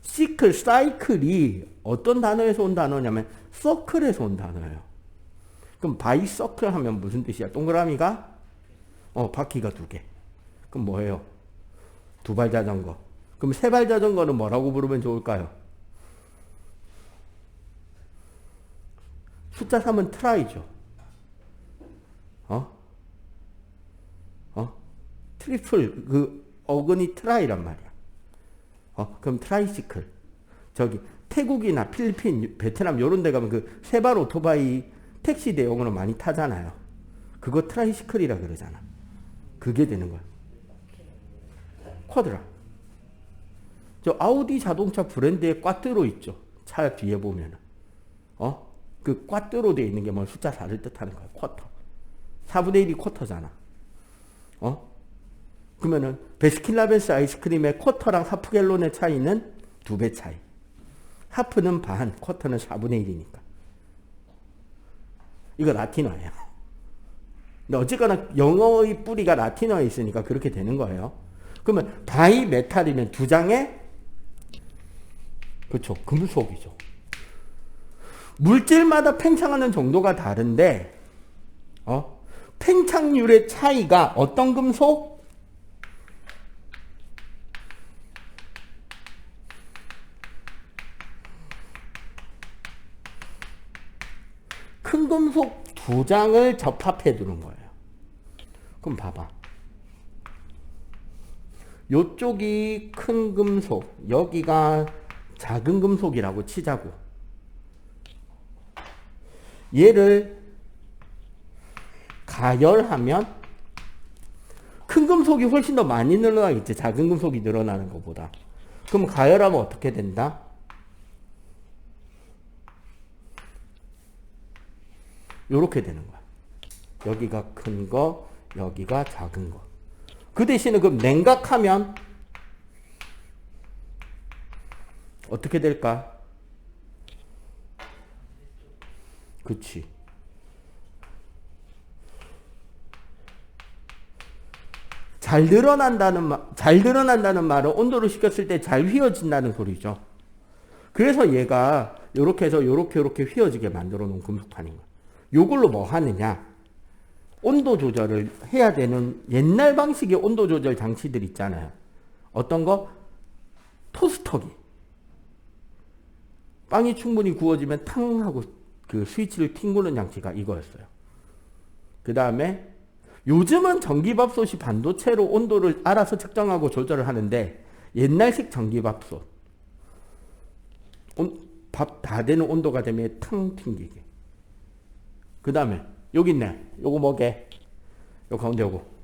시클, 사이클이 어떤 단어에서 온 단어냐면 서클에서 온 단어예요. 그럼 바이서클 하면 무슨 뜻이야? 동그라미가 바퀴가 2개. 그럼 뭐예요? 2발 자전거. 그럼 3발 자전거는 뭐라고 부르면 좋을까요? 숫자 3은 트라이죠. 트리플, 어근이 트라이란 말이야. 그럼 트라이시클. 저기 태국이나 필리핀, 베트남 요런 데 가면 그 3발 오토바이 택시 대용으로 많이 타잖아요. 그거 트라이시클이라 그러잖아. 그게 되는 거야. 쿼드라. 저 아우디 자동차 브랜드의 꽈뚜로 있죠. 차 뒤에 보면은. 그 꽈뚜로 되어 있는 게 뭐 숫자 4를 뜻하는 거야. 쿼터. 4분의 1이 쿼터잖아. 그러면은 베스킨라빈스 아이스크림의 쿼터랑 하프갤론의 차이는 2배 차이. 하프는 반, 쿼터는 4분의 1이니까. 이거 라틴어예요. 근데 어쨌거나 영어의 뿌리가 라틴어에 있으니까 그렇게 되는 거예요. 그러면 바이 메탈이면 2장의 그렇죠. 금속이죠. 물질마다 팽창하는 정도가 다른데 팽창률의 차이가 어떤 금속? 큰 금속 2장을 접합해 두는 거예요. 그럼 봐봐. 요쪽이 큰 금속, 여기가 작은 금속이라고 치자고. 얘를 가열하면 큰 금속이 훨씬 더 많이 늘어나겠지. 작은 금속이 늘어나는 것보다. 그럼 가열하면 어떻게 된다? 요렇게 되는 거야. 여기가 큰 거, 여기가 작은 거. 그 대신에 그럼 냉각하면 어떻게 될까? 그치. 잘 드러난다는 말은 온도를 식혔을 때 잘 휘어진다는 소리죠. 그래서 얘가 요렇게 해서 요렇게 휘어지게 만들어 놓은 금속판인 거야. 요걸로 뭐 하느냐? 온도 조절을 해야 되는 옛날 방식의 온도 조절 장치들 있잖아요. 어떤 거? 토스터기. 빵이 충분히 구워지면 탕 하고 그 스위치를 튕구는 장치가 이거였어요. 그 다음에 요즘은 전기밥솥이 반도체로 온도를 알아서 측정하고 조절을 하는데 옛날식 전기밥솥 밥 다 되는 온도가 되면 탕 튕기게. 그 다음에 여기 있네. 요거 뭐게? 요 가운데 요거.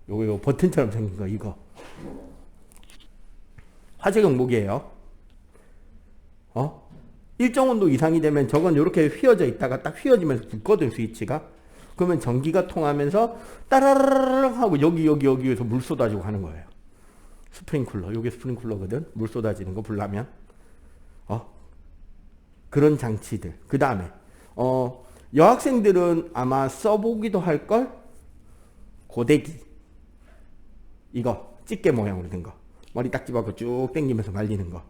요거 버튼처럼 생긴 거, 이거. 화재 경보기예요. 일정 온도 이상이 되면 저건 이렇게 휘어져 있다가 딱 휘어지면서 붙거든, 스위치가. 그러면 전기가 통하면서 따라라락 하고 여기에서 물 쏟아지고 하는 거예요. 스프링쿨러. 요게 스프링쿨러거든. 물 쏟아지는 거 불나면. 그런 장치들. 그 다음에 여학생들은 아마 써보기도 할걸? 고데기. 이거 집게 모양으로 된 거. 머리 딱 집어서 쭉 당기면서 말리는 거.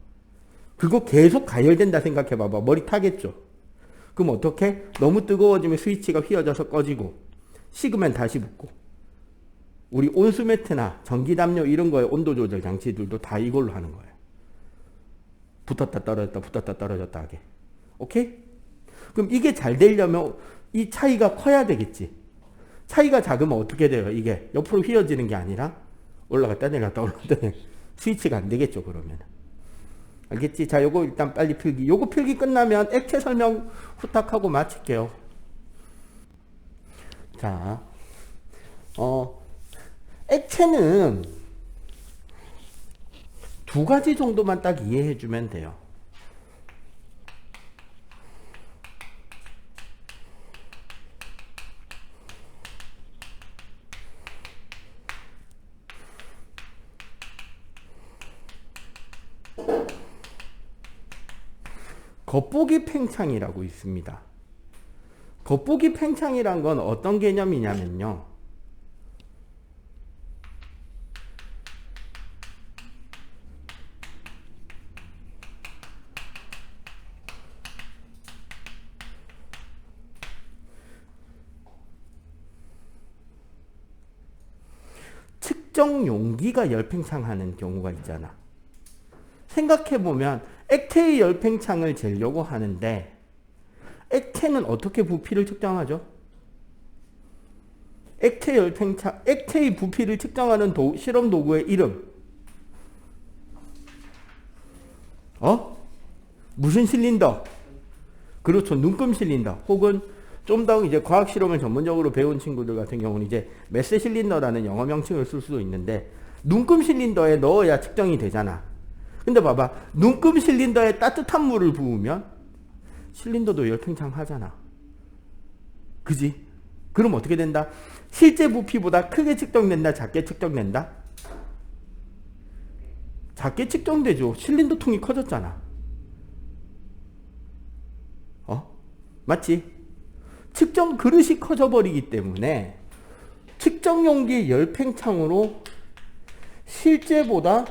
그거 계속 가열된다 생각해봐봐. 머리 타겠죠? 그럼 어떻게? 너무 뜨거워지면 스위치가 휘어져서 꺼지고 식으면 다시 붙고. 우리 온수매트나 전기담요 이런 거에 온도 조절 장치들도 다 이걸로 하는 거예요. 붙었다 떨어졌다 붙었다 떨어졌다 하게. 오케이? 그럼 이게 잘 되려면 이 차이가 커야 되겠지. 차이가 작으면 어떻게 돼요? 이게 옆으로 휘어지는 게 아니라 올라갔다 내려갔다 올라갔다 내려갔다. 스위치가 안 되겠죠, 그러면. 알겠지? 자, 요거 일단 빨리 필기. 요거 필기 끝나면 액체 설명 후딱하고 마칠게요. 자, 액체는 두 가지 정도만 딱 이해해 주면 돼요. 겉보기 팽창이라고 있습니다. 겉보기 팽창이란 건 어떤 개념이냐면요. 측정 용기가 열팽창하는 경우가 있잖아. 생각해보면 액체의 열팽창을 재려고 하는데 액체는 어떻게 부피를 측정하죠? 액체 열팽창, 액체의 부피를 측정하는 실험 도구의 이름. 무슨 실린더? 그렇죠. 눈금 실린더. 혹은 좀 더 이제 과학 실험을 전문적으로 배운 친구들 같은 경우는 이제 메스 실린더라는 영어 명칭을 쓸 수도 있는데 눈금 실린더에 넣어야 측정이 되잖아. 근데 봐봐. 눈금 실린더에 따뜻한 물을 부으면 실린더도 열팽창하잖아. 그지? 그럼 어떻게 된다? 실제 부피보다 크게 측정된다? 작게 측정된다? 작게 측정되죠. 실린더 통이 커졌잖아. 맞지? 측정 그릇이 커져버리기 때문에 측정 용기의 열팽창으로 실제보다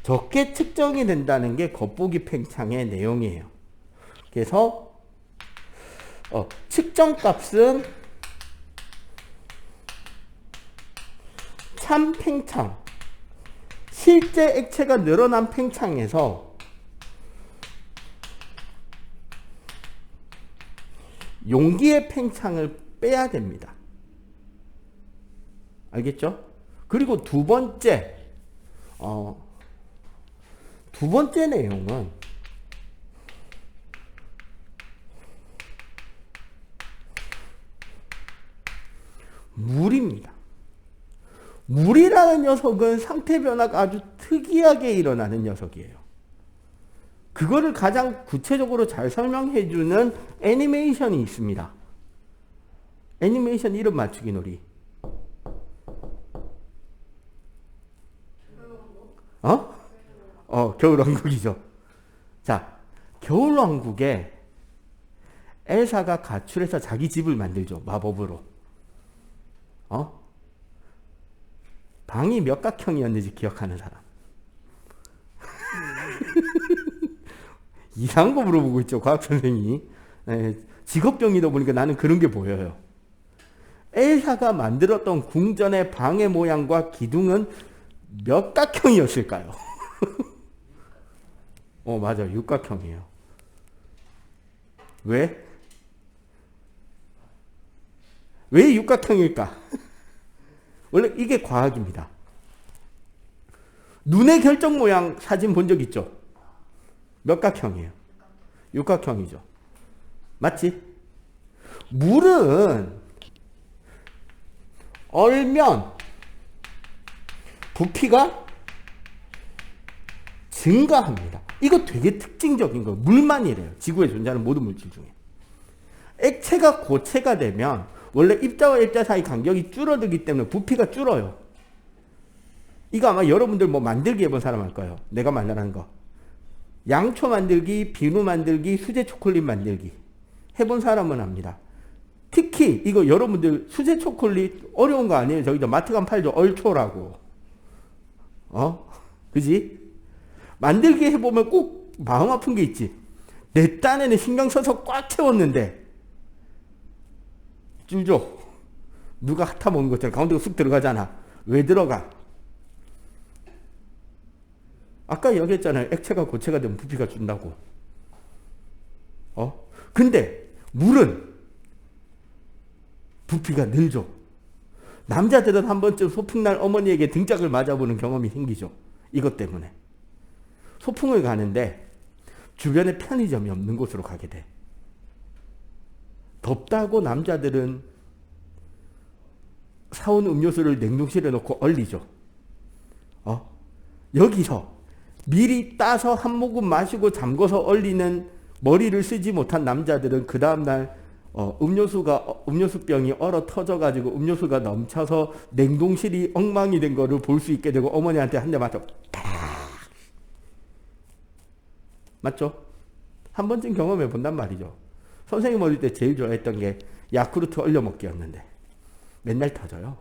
적게 측정이 된다는 게 겉보기 팽창의 내용이에요. 그래서 측정값은 참 팽창, 실제 액체가 늘어난 팽창에서 용기의 팽창을 빼야 됩니다. 알겠죠? 그리고 두 번째 내용은 물입니다. 물이라는 녀석은 상태 변화가 아주 특이하게 일어나는 녀석이에요. 그거를 가장 구체적으로 잘 설명해주는 애니메이션이 있습니다. 애니메이션 이름 맞추기 놀이. 겨울왕국이죠. 자, 겨울왕국에 엘사가 가출해서 자기 집을 만들죠. 마법으로. 방이 몇 각형이었는지 기억하는 사람. 이상한 거 물어보고 있죠. 과학선생님이. 직업병이다 보니까 나는 그런 게 보여요. 엘사가 만들었던 궁전의 방의 모양과 기둥은 몇 각형이었을까요? 맞아. 육각형이에요. 왜? 왜 육각형일까? 원래 이게 과학입니다. 눈의 결정 모양 사진 본 적 있죠? 몇 각형이에요? 육각형이죠. 맞지? 물은 얼면 부피가 증가합니다. 이거 되게 특징적인 거예요. 물만 이래요. 지구에 존재하는 모든 물질 중에. 액체가 고체가 되면 원래 입자와 입자 사이 간격이 줄어들기 때문에 부피가 줄어요. 이거 아마 여러분들 뭐 만들기 해본 사람 할 거예요. 내가 말하는 거. 양초 만들기, 비누 만들기, 수제 초콜릿 만들기. 해본 사람은 압니다. 특히 이거 여러분들 수제 초콜릿 어려운 거 아니에요. 저기도 마트 가면 팔죠. 얼초라고. 그지? 만들기 해보면 꼭 마음 아픈 게 있지. 내 딴에는 신경 써서 꽉 채웠는데 줄죠. 누가 핥아먹은 것처럼 가운데가 쑥 들어가잖아. 왜 들어가? 아까 얘기했잖아요. 액체가 고체가 되면 부피가 준다고. 근데 물은 부피가 늘죠. 남자들은 한 번쯤 소풍날 어머니에게 등짝을 맞아보는 경험이 생기죠. 이것 때문에. 소풍을 가는데 주변에 편의점이 없는 곳으로 가게 돼. 덥다고 남자들은 사온 음료수를 냉동실에 넣고 얼리죠. 여기서 미리 따서 한 모금 마시고 잠궈서 얼리는 머리를 쓰지 못한 남자들은 그 다음날 음료수병이 얼어 터져가지고 음료수가 넘쳐서 냉동실이 엉망이 된 거를 볼 수 있게 되고 어머니한테 한 대 맞죠. 맞죠? 한 번쯤 경험해 본단 말이죠. 선생님 어릴 때 제일 좋아했던 게 야쿠르트 얼려 먹기였는데 맨날 터져요.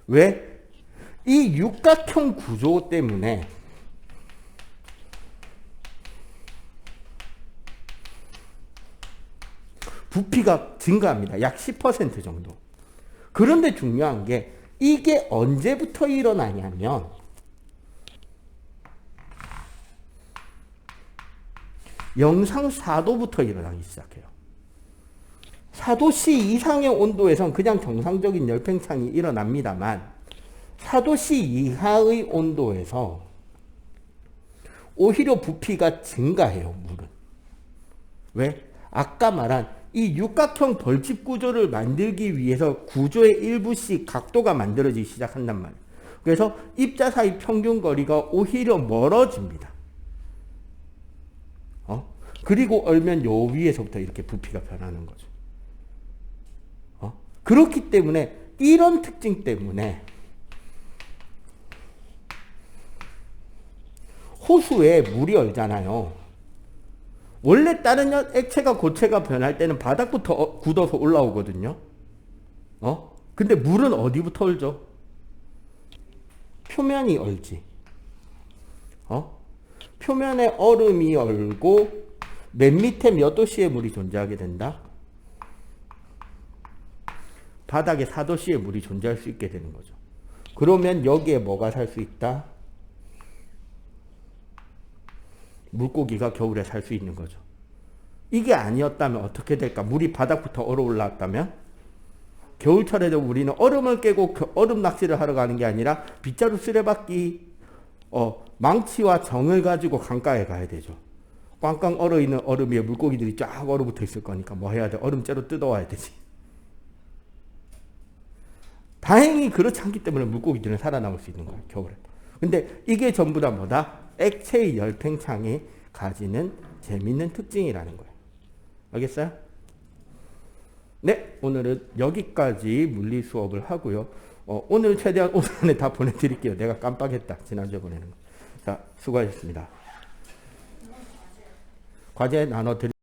왜? 이 육각형 구조 때문에 부피가 증가합니다. 약 10% 정도. 그런데 중요한 게 이게 언제부터 일어나냐면 영상 4도부터 일어나기 시작해요. 4도씨 이상의 온도에선 그냥 정상적인 열팽창이 일어납니다만 4도씨 이하의 온도에서 오히려 부피가 증가해요. 물은. 왜? 아까 말한 이 육각형 벌집 구조를 만들기 위해서 구조의 일부씩 각도가 만들어지기 시작한단 말이에요. 그래서 입자 사이 평균 거리가 오히려 멀어집니다. 그리고 얼면 요 위에서부터 이렇게 부피가 변하는 거죠. 그렇기 때문에 이런 특징 때문에 호수에 물이 얼잖아요. 원래 다른 액체가 고체가 변할 때는 바닥부터 굳어서 올라오거든요. 근데 물은 어디부터 얼죠? 표면이 얼지. 표면에 얼음이 얼고 맨 밑에 몇 도씨의 물이 존재하게 된다? 바닥에 4도씨의 물이 존재할 수 있게 되는 거죠. 그러면 여기에 뭐가 살 수 있다? 물고기가 겨울에 살 수 있는 거죠. 이게 아니었다면 어떻게 될까? 물이 바닥부터 얼어 올라왔다면 겨울철에도 우리는 얼음을 깨고 얼음 낚시를 하러 가는 게 아니라 빗자루 쓰레받기 망치와 정을 가지고 강가에 가야 되죠. 꽝꽝 얼어있는 얼음 위에 물고기들이 쫙 얼어붙어 있을 거니까 뭐 해야 돼? 얼음째로 뜯어와야 되지. 다행히 그렇지 않기 때문에 물고기들은 살아남을 수 있는 거예요. 겨울에. 근데 이게 전부 다 뭐다? 액체의 열팽창이 가지는 재밌는 특징이라는 거예요. 알겠어요? 네, 오늘은 여기까지 물리 수업을 하고요. 오늘 최대한 오늘 안에 다 보내드릴게요. 내가 깜빡했다. 지난주에 보내는 거. 자, 수고하셨습니다. 과제 나눠드릴게요.